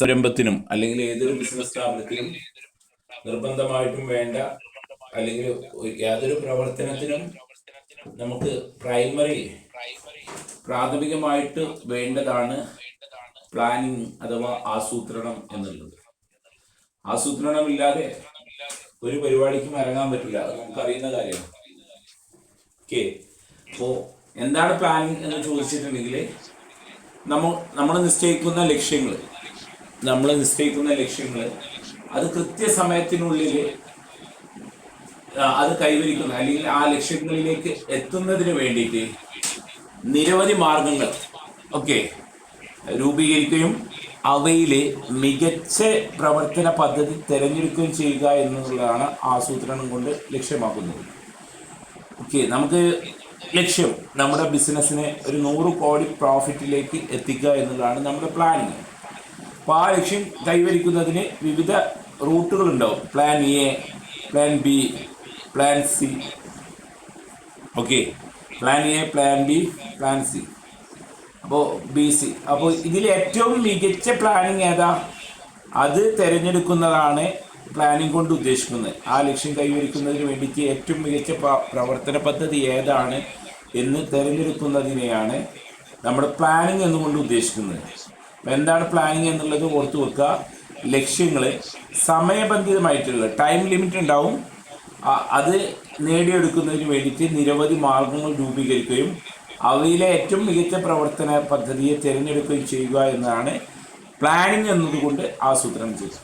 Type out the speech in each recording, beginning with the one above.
സംരംഭത്തിനും അല്ലെങ്കിൽ ഏതൊരു ബിസിനസ് സ്ഥാപനത്തിനും നിർബന്ധമായിട്ടും വേണ്ട അല്ലെങ്കിൽ യാതൊരു പ്രവർത്തനത്തിനും നമുക്ക് പ്രാഥമികമായിട്ട് വേണ്ടതാണ് പ്ലാനിങ് അഥവാ ആസൂത്രണം എന്നുള്ളത്. ആസൂത്രണം ഇല്ലാതെ ഒരു പരിപാടിക്കും ഇറങ്ങാൻ പറ്റില്ല, അത് നമുക്കറിയുന്ന കാര്യമാണ്. ഓക്കെ, അപ്പോൾ എന്താണ് പ്ലാനിങ് എന്ന് ചോദിച്ചിട്ടുണ്ടെങ്കിൽ നമ്മൾ നിശ്ചയിക്കുന്ന ലക്ഷ്യങ്ങൾ അത് കൃത്യസമയത്തിനുള്ളിൽ അത് കൈവരിക്കുന്ന അല്ലെങ്കിൽ ആ ലക്ഷ്യങ്ങളിലേക്ക് എത്തുന്നതിന് വേണ്ടിയിട്ട് നിരവധി മാർഗങ്ങൾ രൂപീകരിക്കുകയും അവയിൽ മികച്ച പ്രവർത്തന പദ്ധതി തിരഞ്ഞെടുക്കുകയും ചെയ്യുക എന്നുള്ളതാണ് ആസൂത്രണം കൊണ്ട് ലക്ഷ്യമാക്കുന്നത്. നമുക്ക് ലക്ഷ്യം നമ്മുടെ ബിസിനസ്സിനെ ഒരു 100 കോടി പ്രോഫിറ്റിലേക്ക് എത്തിക്കുക എന്നുള്ളതാണ് നമ്മുടെ പ്ലാനിങ്. അപ്പോൾ ആ ലക്ഷ്യം കൈവരിക്കുന്നതിന് വിവിധ റൂട്ടുകളുണ്ടാവും. Plan A, plan B, plan C. Plan A, plan B, plan C, അപ്പോൾ ബി സി. അപ്പോൾ ഇതിൽ ഏറ്റവും മികച്ച പ്ലാനിങ് ഏതാ, അത് തിരഞ്ഞെടുക്കുന്നതാണ് പ്ലാനിങ് കൊണ്ട് ഉദ്ദേശിക്കുന്നത്. ആ ലക്ഷ്യം കൈവരിക്കുന്നതിന് വേണ്ടിയിട്ട് ഏറ്റവും മികച്ച പ്രവർത്തന പദ്ധതി ഏതാണ് എന്ന് തിരഞ്ഞെടുക്കുന്നതിനെയാണ് നമ്മുടെ പ്ലാനിങ് എന്നുകൊണ്ട് ഉദ്ദേശിക്കുന്നത്. അപ്പോൾ എന്താണ് പ്ലാനിങ് എന്നുള്ളത് ഓർത്തു വെക്കുക. ലക്ഷ്യങ്ങൾ സമയബന്ധിതമായിട്ടുള്ള ടൈം ലിമിറ്റ് ഉണ്ടാവും. അത് നേടിയെടുക്കുന്നതിന് വേണ്ടിയിട്ട് നിരവധി മാർഗങ്ങൾ രൂപീകരിക്കുകയും അവയിലെ ഏറ്റവും മികച്ച പ്രവർത്തന പദ്ധതിയെ തിരഞ്ഞെടുക്കുകയും ചെയ്യുക എന്നതാണ് പ്ലാനിങ് എന്നതുകൊണ്ട് ആസൂത്രണം ചെയ്യുക.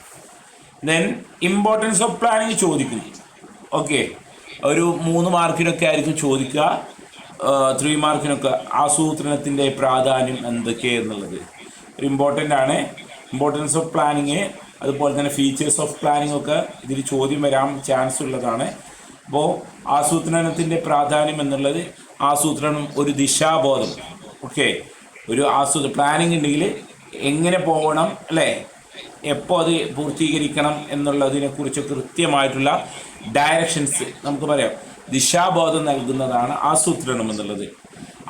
ദെൻ ഇമ്പോർട്ടൻസ് ഓഫ് പ്ലാനിങ് ചോദിക്കും. ഒരു 3 മാർക്കിനൊക്കെ ആയിരിക്കും ചോദിക്കുക, 3 മാർക്കിനൊക്കെ ആസൂത്രണത്തിൻ്റെ പ്രാധാന്യം എന്തൊക്കെ എന്നുള്ളത് ഒരു ഇമ്പോർട്ടൻ്റ് ആണ്. ഇമ്പോർട്ടൻസ് ഓഫ് പ്ലാനിങ്, അതുപോലെ തന്നെ ഫീച്ചേഴ്സ് ഓഫ് പ്ലാനിങ് ഒക്കെ ഇതിൽ ചോദ്യം വരാൻ ചാൻസ് ഉള്ളതാണ്. അപ്പോൾ ആസൂത്രണത്തിൻ്റെ പ്രാധാന്യം എന്നുള്ളത് ആസൂത്രണം ഒരു ദിശാബോധം. ഒരു പ്ലാനിങ് ഉണ്ടെങ്കിൽ എങ്ങനെ പോകണം, അല്ലേ, എപ്പോൾ അത് പൂർത്തീകരിക്കണം എന്നുള്ളതിനെക്കുറിച്ച് കൃത്യമായിട്ടുള്ള ഡയറക്ഷൻസ് നമുക്ക് പറയാം. ദിശാബോധം നൽകുന്നതാണ് ആസൂത്രണം എന്നുള്ളത്.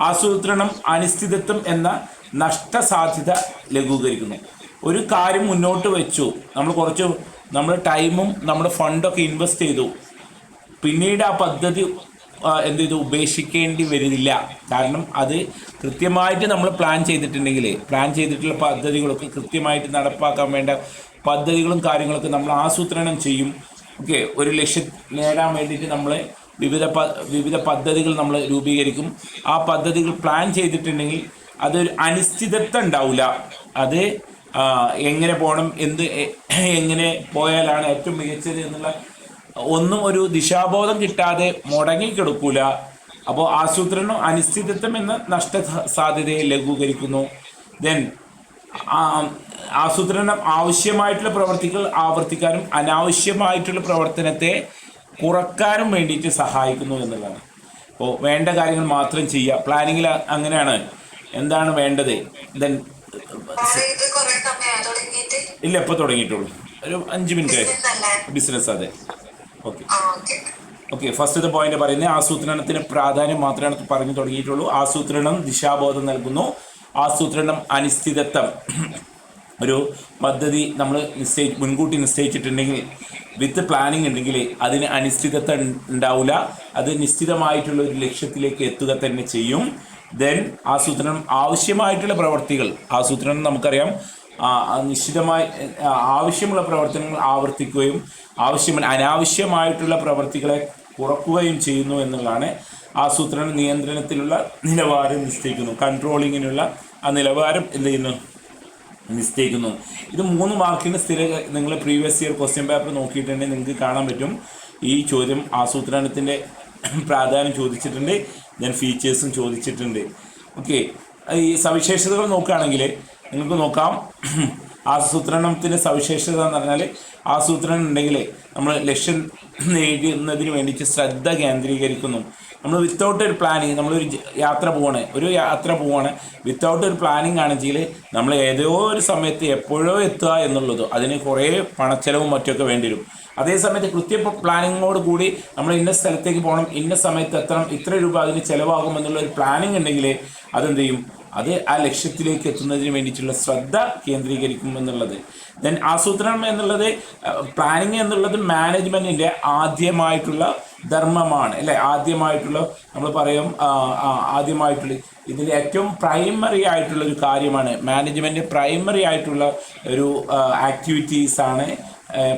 ആസൂത്രണം അനിശ്ചിതത്വം എന്ന നഷ്ടസാധ്യത ലഘൂകരിക്കുന്നു. ഒരു കാര്യം മുന്നോട്ട് വെച്ചു, നമ്മൾ ടൈമും നമ്മുടെ ഫണ്ടൊക്കെ ഇൻവെസ്റ്റ് ചെയ്തു, പിന്നീട് ആ പദ്ധതി ഉപേക്ഷിക്കേണ്ടി വരില്ല. കാരണം അത് കൃത്യമായിട്ട് നമ്മൾ പ്ലാൻ ചെയ്തിട്ടുള്ള പദ്ധതികളൊക്കെ കൃത്യമായിട്ട് നടപ്പാക്കാൻ വേണ്ട പദ്ധതികളും കാര്യങ്ങളൊക്കെ നമ്മൾ ആസൂത്രണം ചെയ്യും. ഒരു ലക്ഷ്യം നേടാൻ വേണ്ടിയിട്ട് നമ്മൾ വിവിധ പദ്ധതികൾ നമ്മൾ രൂപീകരിക്കും. ആ പദ്ധതികൾ പ്ലാൻ ചെയ്തിട്ടുണ്ടെങ്കിൽ അതൊരു അനിശ്ചിതത്വം ഉണ്ടാവില്ല. അത് എങ്ങനെ പോകണം, എങ്ങനെ പോയാലാണ് ഏറ്റവും മികച്ചത് എന്നുള്ള ഒന്നും ഒരു ദിശാബോധം കിട്ടാതെ മുടങ്ങിക്കിടക്കൂല. അപ്പോൾ ആസൂത്രണം അനിശ്ചിതത്വം എന്ന നഷ്ടസാധ്യതയെ ലഘൂകരിക്കുന്നു. ദെൻ ആസൂത്രണം ആവശ്യമായിട്ടുള്ള പ്രവർത്തികൾ ആവർത്തിക്കാനും അനാവശ്യമായിട്ടുള്ള പ്രവർത്തനത്തെ കുറക്കാനും വേണ്ടിയിട്ട് സഹായിക്കുന്നു എന്നുള്ളതാണ്. അപ്പോൾ വേണ്ട കാര്യങ്ങൾ മാത്രം ചെയ്യുക. പ്ലാനിങ്ങിൽ അങ്ങനെയാണ്. എന്താണ് വേണ്ടത്? ദെൻ ഇല്ല, ഇപ്പോൾ തുടങ്ങിയിട്ടുള്ളൂ, ഒരു 5 മിനിറ്റ് ബിസിനസ്. അതെ, ഫസ്റ്റത്തെ പോയിന്റ് പറയുന്നത് ആസൂത്രണത്തിന് പ്രാധാന്യം മാത്രമാണ് പറഞ്ഞു തുടങ്ങിയിട്ടുള്ളൂ. ആസൂത്രണം ദിശാബോധം നൽകുന്നു. ആസൂത്രണം അനിശ്ചിതത്വം. ഒരു പദ്ധതി നമ്മൾ മുൻകൂട്ടി നിശ്ചയിച്ചിട്ടുണ്ടെങ്കിൽ വിത്ത് പ്ലാനിങ് ഉണ്ടെങ്കിൽ അതിന് അനിശ്ചിതത്വം ഉണ്ടാവില്ല. അത് നിശ്ചിതമായിട്ടുള്ള ഒരു ലക്ഷ്യത്തിലേക്ക് എത്തുക തന്നെ ചെയ്യും. ദെൻ ആസൂത്രണം ആവശ്യമായിട്ടുള്ള പ്രവർത്തികൾ, ആസൂത്രണം നമുക്കറിയാം നിശ്ചിതമായി ആവശ്യമുള്ള പ്രവർത്തനങ്ങൾ ആവർത്തിക്കുകയും അനാവശ്യമായിട്ടുള്ള പ്രവർത്തികളെ കുറക്കുകയും ചെയ്യുന്നു എന്നുള്ളതാണ്. ആസൂത്രണ നിയന്ത്രണത്തിലുള്ള നിലവാരം നിശ്ചയിക്കുന്നു. കൺട്രോളിങ്ങിനുള്ള ആ നിലവാരം നിശ്ചയിക്കുന്നു. ഇത് 3 മാർക്കിന് നിങ്ങൾ പ്രീവിയസ് ഇയർ ക്വസ്റ്റ്യൻ പേപ്പർ നോക്കിയിട്ടുണ്ടെങ്കിൽ നിങ്ങൾക്ക് കാണാൻ പറ്റും. ഈ ചോദ്യം ആസൂത്രണത്തിൻ്റെ പ്രാധാന്യം ചോദിച്ചിട്ടുണ്ട്, ഞാൻ ഫീച്ചേഴ്സും ചോദിച്ചിട്ടുണ്ട്. ഈ സവിശേഷതകൾ നോക്കുകയാണെങ്കിൽ നിങ്ങൾക്ക് നോക്കാം. ആസൂത്രണത്തിൻ്റെ സവിശേഷത എന്ന് പറഞ്ഞാൽ ആസൂത്രണം ഉണ്ടെങ്കിൽ നമ്മൾ ലക്ഷ്യം നേടുന്നതിന് വേണ്ടിയിട്ട് ശ്രദ്ധ കേന്ദ്രീകരിക്കുന്നു. നമ്മൾ വിത്തൗട്ട് ഒരു പ്ലാനിങ്, നമ്മളൊരു യാത്ര പോവാണ് വിത്തൗട്ട് ഒരു പ്ലാനിങ് ആണെങ്കിൽ നമ്മൾ ഏതോ ഒരു സമയത്ത് എപ്പോഴോ എത്തുക എന്നുള്ളത്, അതിന് കുറേ പണച്ചെലവും മറ്റൊക്കെ വേണ്ടി വരും. അതേസമയത്ത് കൃത്യ പ്ലാനിങ്ങോട് കൂടി നമ്മൾ ഇന്ന സ്ഥലത്തേക്ക് പോകണം, ഇന്ന സമയത്ത് എത്തണം, ഇത്ര രൂപ അതിന് ചിലവാകുമെന്നുള്ള ഒരു പ്ലാനിങ് ഉണ്ടെങ്കിൽ അതെന്ത് ചെയ്യും, അത് ആ ലക്ഷ്യത്തിലേക്ക് എത്തുന്നതിന് വേണ്ടിയിട്ടുള്ള ശ്രദ്ധ കേന്ദ്രീകരിക്കും എന്നുള്ളത്. ദെൻ ആസൂത്രണം എന്നുള്ളത്, പ്ലാനിങ് എന്നുള്ളത് മാനേജ്മെൻറ്റിൻ്റെ ആദ്യമായിട്ടുള്ള ധർമ്മമാണ് അല്ലേ, ആദ്യമായിട്ടുള്ള നമ്മൾ പറയും ആദ്യമായിട്ടുള്ള ഇതിൽ ഏറ്റവും പ്രൈമറി ആയിട്ടുള്ള ഒരു കാര്യമാണ്. മാനേജ്മെൻറ്റ് പ്രൈമറി ആയിട്ടുള്ള ഒരു ആക്ടിവിറ്റീസാണ്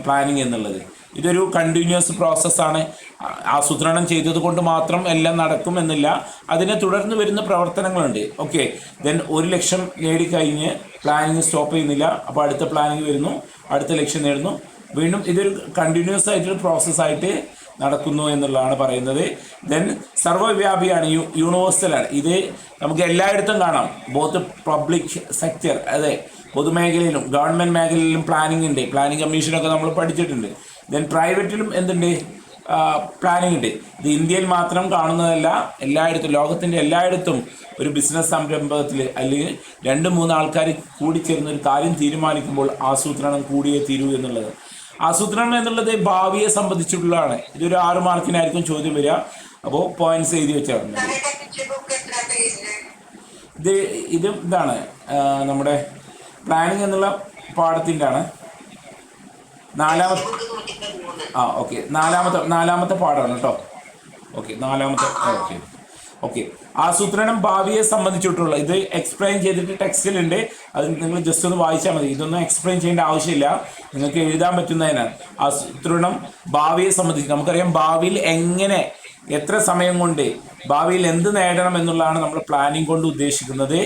പ്ലാനിങ് എന്നുള്ളത്. ഇതൊരു കണ്ടിന്യൂസ് പ്രോസസ്സാണ്. ആസൂത്രണം ചെയ്തത് കൊണ്ട് മാത്രം എല്ലാം നടക്കുമെന്നില്ല, അതിനെ തുടർന്ന് വരുന്ന പ്രവർത്തനങ്ങളുണ്ട്. ഓക്കെ, ദെൻ 1 ലക്ഷം നേടിക്കഴിഞ്ഞ് പ്ലാനിങ് സ്റ്റോപ്പ് ചെയ്യുന്നില്ല, അപ്പോൾ അടുത്ത പ്ലാനിങ് വരുന്നു, അടുത്ത ലക്ഷ്യം നേടുന്നു, വീണ്ടും ഇതൊരു കണ്ടിന്യൂസ് ആയിട്ടൊരു പ്രോസസ്സായിട്ട് നടക്കുന്നു എന്നുള്ളതാണ് പറയുന്നത്. ദെൻ സർവ്വവ്യാപിയാണ്, യൂണിവേഴ്സലാണ്. ഇത് നമുക്ക് എല്ലായിടത്തും കാണാം. ബോത്ത് പബ്ലിക് സെക്ടർ, അതെ പൊതുമേഖലയിലും ഗവൺമെൻറ് മേഖലയിലും പ്ലാനിങ് ഉണ്ട്. പ്ലാനിങ് കമ്മീഷനൊക്കെ നമ്മൾ പഠിച്ചിട്ടുണ്ട്. ദെൻ പ്രൈവറ്റിലും എന്തുണ്ട്, പ്ലാനിങ് ഉണ്ട്. ഇത് ഇന്ത്യയിൽ മാത്രം കാണുന്നതല്ല, എല്ലായിടത്തും ലോകത്തിൻ്റെ എല്ലായിടത്തും ഒരു ബിസിനസ് സംരംഭത്തിൽ അല്ലെങ്കിൽ 2-3 ആൾക്കാർ കൂടിച്ചേർന്ന് ഒരു കാര്യം തീരുമാനിക്കുമ്പോൾ ആസൂത്രണം കൂടിയേ തീരൂ എന്നുള്ളത്. ആസൂത്രണം എന്നുള്ളത് ഭാവിയെ സംബന്ധിച്ചിട്ടുള്ളതാണ്. ഇതൊരു 6 മാർക്കിനായിരിക്കും ചോദ്യം വരിക. അപ്പോൾ പോയിന്റ്സ് എഴുതി വെച്ചാൽ ഇതാണ് നമ്മുടെ പ്ലാനിങ് എന്നുള്ള പാഠത്തിൻ്റെ ആണ്. ഓക്കെ, നാലാമത്തെ പാഠമാണ് കേട്ടോ. Okay, okay. ആസൂത്രണം ഭാവിയെ സംബന്ധിച്ചിട്ടുള്ള ഇത് എക്സ്പ്ലെയിൻ ചെയ്തിട്ട് ടെക്സ്റ്റിലുണ്ട്, അത് നിങ്ങൾ ജസ്റ്റ് ഒന്ന് വായിച്ചാൽ മതി. ഇതൊന്നും എക്സ്പ്ലെയിൻ ചെയ്യേണ്ട ആവശ്യമില്ല, നിങ്ങൾക്ക് എഴുതാൻ പറ്റുന്നതിനാണ്. ആസൂത്രണം ഭാവിയെ സംബന്ധിച്ച് നമുക്കറിയാം, ഭാവിയിൽ എങ്ങനെ എത്ര സമയം കൊണ്ട് ഭാവിയിൽ എന്ത് നേടണം എന്നുള്ളതാണ് നമ്മൾ പ്ലാനിങ് കൊണ്ട് ഉദ്ദേശിക്കുന്നത്.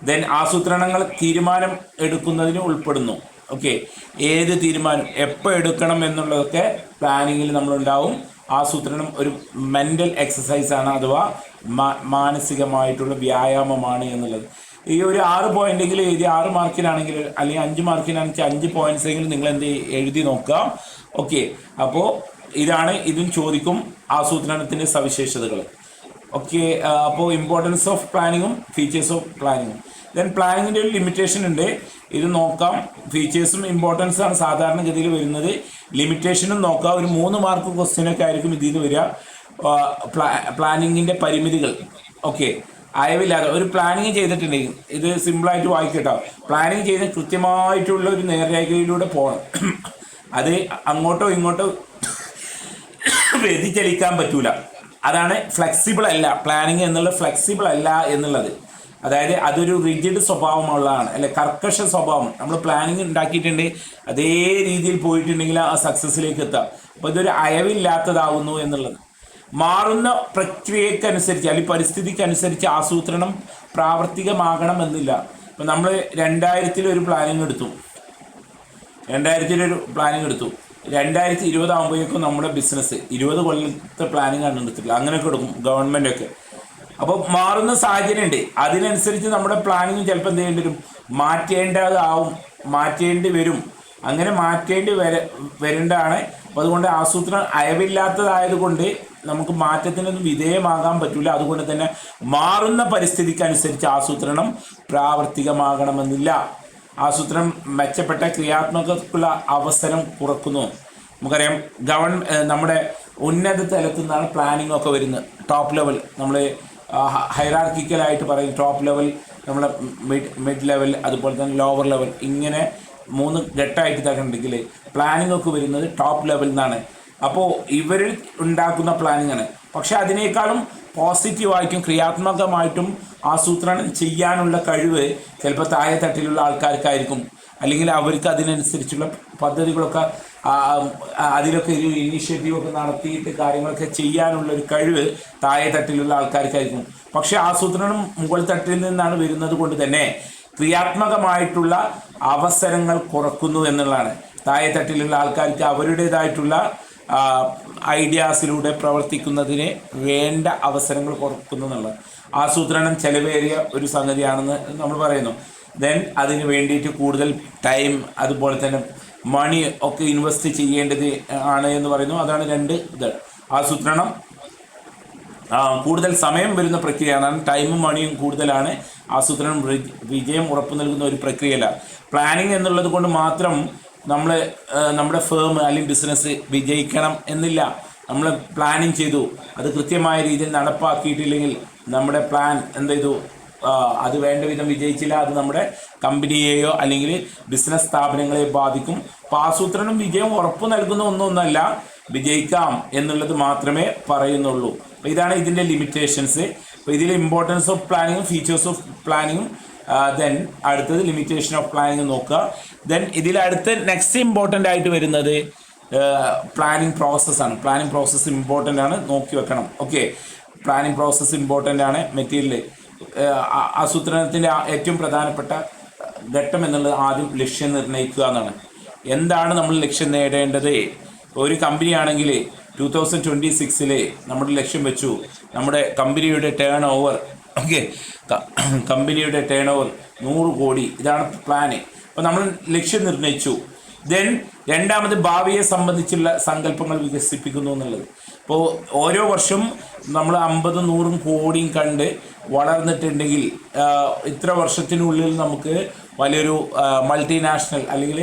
ദെൻ ആസൂത്രണങ്ങൾ തീരുമാനം എടുക്കുന്നതിന് ഉൾപ്പെടുന്നു. ഓക്കെ, ഏത് തീരുമാനം എപ്പോൾ എടുക്കണം എന്നുള്ളതൊക്കെ പ്ലാനിങ്ങിൽ നമ്മളുണ്ടാവും. ആസൂത്രണം ഒരു മെൻ്റൽ എക്സസൈസാണ്, അഥവാ മാനസികമായിട്ടുള്ള വ്യായാമമാണ് എന്നുള്ളത്. ഈ ഒരു 6 പോയിന്റെങ്കിലും എഴുതി 6 മാർക്കിനാണെങ്കിൽ അല്ലെങ്കിൽ 5 മാർക്കിനാണെങ്കിൽ 5 പോയിന്റ്സ് എങ്കിലും നിങ്ങൾ എന്ത് എഴുതി നോക്കുക. ഓക്കെ, അപ്പോൾ ഇതും ചോദിക്കും ആസൂത്രണത്തിൻ്റെ സവിശേഷതകൾ. ഓക്കെ, അപ്പോൾ ഇമ്പോർട്ടൻസ് ഓഫ് പ്ലാനിങ്ങും ഫീച്ചേഴ്സ് ഓഫ് പ്ലാനിങ്ങും. ദെൻ പ്ലാനിങ്ങിൻ്റെ ഒരു ലിമിറ്റേഷൻ ഉണ്ട്, ഇത് നോക്കാം. ഫീച്ചേഴ്സും ഇമ്പോർട്ടൻസാണ് സാധാരണഗതിയിൽ വരുന്നത്, ലിമിറ്റേഷനും നോക്കാം. ഒരു 3 മാർക്ക് ക്വസ്റ്റ്യനൊക്കെ ആയിരിക്കും ഇതിൽ നിന്ന് വരിക. പ്ലാനിങ്ങിൻ്റെ പരിമിതികൾ. ഓക്കെ, അയവില്ലാതെ ഒരു പ്ലാനിങ് ചെയ്തിട്ടുണ്ടെങ്കിൽ ഇത് സിമ്പിളായിട്ട് വായിക്കട്ടോ. പ്ലാനിങ് ചെയ്ത് കൃത്യമായിട്ടുള്ള ഒരു നേർരേഖയിലൂടെ പോകണം. അത് അങ്ങോട്ടോ ഇങ്ങോട്ടോ വ്യതിചലിക്കാൻ പറ്റൂല. അതാണ് ഫ്ലെക്സിബിൾ അല്ല, പ്ലാനിങ് എന്നുള്ളത് ഫ്ലെക്സിബിൾ അല്ല എന്നുള്ളത്. അതായത് അതൊരു റിജിഡ് സ്വഭാവമുള്ളതാണ്, അല്ലെ കർക്കശ സ്വഭാവം. നമ്മൾ പ്ലാനിങ് ഉണ്ടാക്കിയിട്ടുണ്ട്, അതേ രീതിയിൽ പോയിട്ടുണ്ടെങ്കിൽ ആ സക്സസ്സിലേക്ക് എത്താം. അപ്പോൾ ഇതൊരു അയവില്ലാത്തതാവുന്നു എന്നുള്ളത്. മാറുന്ന പ്രക്രിയക്കനുസരിച്ച് അല്ലെങ്കിൽ പരിസ്ഥിതിക്കനുസരിച്ച് ആസൂത്രണം പ്രാവർത്തികമാകണമെന്നില്ല. ഇപ്പം നമ്മൾ 2000 ഒരു പ്ലാനിങ് എടുത്തു, 2020 ആകുമ്പോഴേക്കും നമ്മുടെ ബിസിനസ് 20 കൊല്ലത്തെ പ്ലാനിങ് ആണ് എടുത്തിട്ടുള്ളത്. അങ്ങനെയൊക്കെ എടുക്കും ഗവൺമെൻറ്റൊക്കെ. അപ്പോൾ മാറുന്ന സാഹചര്യം ഉണ്ട്, അതിനനുസരിച്ച് നമ്മുടെ പ്ലാനിങ് ചിലപ്പോൾ എന്ത് ചെയ്യേണ്ടി വരും, മാറ്റേണ്ടി വരും. അങ്ങനെ വരേണ്ടതാണ്. അപ്പോൾ അതുകൊണ്ട് ആസൂത്രണം അയവില്ലാത്തതായതുകൊണ്ട് നമുക്ക് മാറ്റത്തിനൊന്നും വിധേയമാകാൻ പറ്റില്ല. അതുകൊണ്ട് തന്നെ മാറുന്ന പരിസ്ഥിതിക്കനുസരിച്ച് ആസൂത്രണം പ്രാവർത്തികമാകണമെന്നില്ല. ആസൂത്രണം മെച്ചപ്പെട്ട ക്രിയാത്മകതയ്ക്കുള്ള അവസരം കുറക്കുന്നു. നമുക്കറിയാം നമ്മുടെ ഉന്നത തലത്തിൽ നിന്നാണ് പ്ലാനിങ് ഒക്കെ വരുന്നത്. ടോപ്പ് ലെവൽ നമ്മൾ ഹൈറാർക്കിക്കലായിട്ട് പറയും. ടോപ്പ് ലെവൽ, നമ്മളെ മിഡ് ലെവൽ, അതുപോലെ തന്നെ ലോവർ ലെവൽ, ഇങ്ങനെ 3 ഘട്ടമായിട്ട് തകണ്ടെങ്കിൽ പ്ലാനിങ് ഒക്കെ വരുന്നത് ടോപ്പ് ലെവലിൽ നിന്നാണ്. അപ്പോൾ ഇവർ ഉണ്ടാക്കുന്ന പ്ലാനിങ് ആണ്. പക്ഷെ അതിനേക്കാളും പോസിറ്റീവായിട്ടും ക്രിയാത്മകമായിട്ടും ആസൂത്രണം ചെയ്യാനുള്ള കഴിവ് ചിലപ്പോൾ താഴെ തട്ടിലുള്ള ആൾക്കാർക്കായിരിക്കും. അല്ലെങ്കിൽ അവർക്ക് അതിനനുസരിച്ചുള്ള പദ്ധതികളൊക്കെ അതിലൊക്കെ ഒരു ഇനീഷ്യേറ്റീവൊക്കെ നടത്തിയിട്ട് കാര്യങ്ങളൊക്കെ ചെയ്യാനുള്ള ഒരു കഴിവ് താഴെ തട്ടിലുള്ള ആൾക്കാർക്കായിരിക്കും. പക്ഷേ ആസൂത്രണം മുകൾ തട്ടിൽ നിന്നാണ് വരുന്നത് കൊണ്ട് തന്നെ ക്രിയാത്മകമായിട്ടുള്ള അവസരങ്ങൾ കുറക്കുന്നു എന്നുള്ളതാണ്. താഴെ തട്ടിലുള്ള ആൾക്കാർക്ക് അവരുടേതായിട്ടുള്ള ഐഡിയാസിലൂടെ പ്രവർത്തിക്കുന്നതിന് വേണ്ട അവസരങ്ങൾ കുറക്കുന്നു എന്നുള്ളത്. ആസൂത്രണം ചെലവേറിയ ഒരു സംഗതിയാണെന്ന് നമ്മൾ പറയുന്നു. ദെൻ അതിന് വേണ്ടിയിട്ട് കൂടുതൽ ടൈം, അതുപോലെ തന്നെ മണി ഒക്കെ ഇൻവെസ്റ്റ് ചെയ്യേണ്ടത് ആണ് എന്ന് പറയുന്നു. അതാണ് 2 ഇത്. ആസൂത്രണം കൂടുതൽ സമയം വരുന്ന പ്രക്രിയയാണ്. ടൈമും മണിയും കൂടുതലാണ്. ആസൂത്രണം വിജയം ഉറപ്പു നൽകുന്ന ഒരു പ്രക്രിയയല്ല. പ്ലാനിങ് എന്നുള്ളത് കൊണ്ട് മാത്രം നമ്മുടെ ഫേം അല്ലെങ്കിൽ ബിസിനസ് വിജയിക്കണം എന്നില്ല. നമ്മൾ പ്ലാനിങ് ചെയ്തു, അത് കൃത്യമായ രീതിയിൽ നടപ്പാക്കിയിട്ടില്ലെങ്കിൽ നമ്മുടെ പ്ലാൻ എന്ത് ചെയ്തു, അത് വേണ്ട വിധം വിജയിച്ചില്ല, അത് നമ്മുടെ കമ്പനിയെയോ അല്ലെങ്കിൽ ബിസിനസ് സ്ഥാപനങ്ങളെയോ ബാധിക്കും. അപ്പോൾ ആസൂത്രണം വിജയം ഉറപ്പു നൽകുന്ന ഒന്നൊന്നല്ല, വിജയിക്കാം എന്നുള്ളത് മാത്രമേ പറയുന്നുള്ളൂ. അപ്പോൾ ഇതാണ് ഇതിൻ്റെ ലിമിറ്റേഷൻസ്. അപ്പോൾ ഇതിൽ ഇമ്പോർട്ടൻസ് ഓഫ് പ്ലാനിങ്ങും ഫീച്ചേഴ്സ് ഓഫ് പ്ലാനിങ്ങും ദെൻ അടുത്തത് ലിമിറ്റേഷൻ ഓഫ് പ്ലാനിങ് നോക്കുക. ദെൻ ഇതിൽ അടുത്ത നെക്സ്റ്റ് ഇമ്പോർട്ടൻ്റ് ആയിട്ട് വരുന്നത് പ്ലാനിങ് പ്രോസസ്സാണ്. പ്ലാനിങ് പ്രോസസ്സ് ഇമ്പോർട്ടൻ്റ് ആണ്, നോക്കി വെക്കണം. ഓക്കെ, പ്ലാനിങ് പ്രോസസ്സ് ഇമ്പോർട്ടൻ്റ് ആണ്. മെറ്റീരിയൽ ആസൂത്രണത്തിൻ്റെ ഏറ്റവും പ്രധാനപ്പെട്ട ഘട്ടം എന്നുള്ളത് ആദ്യം ലക്ഷ്യം നിർണ്ണയിക്കുക എന്നാണ്. എന്താണ് നമ്മൾ ലക്ഷ്യം നേടേണ്ടത്? ഒരു കമ്പനി ആണെങ്കിൽ 2026 നമ്മുടെ ലക്ഷ്യം വെച്ചു, നമ്മുടെ കമ്പനിയുടെ ടേൺ ഓവർ, ഓക്കെ, കമ്പനിയുടെ ടേൺ ഓവർ 100 കോടി, ഇതാണ് പ്ലാന്. അപ്പോൾ നമ്മൾ ലക്ഷ്യം നിർണ്ണയിച്ചു. ദെൻ രണ്ടാമത് ഭാവിയെ സംബന്ധിച്ചുള്ള സങ്കല്പങ്ങൾ വികസിപ്പിക്കുന്നു എന്നുള്ളത്. അപ്പോൾ ഓരോ വർഷം നമ്മൾ 50, 100 കോടിയും കണ്ട് വളർന്നിട്ടുണ്ടെങ്കിൽ ഇത്ര വർഷത്തിനുള്ളിൽ നമുക്ക് വലിയൊരു മൾട്ടിനാഷണൽ അല്ലെങ്കിൽ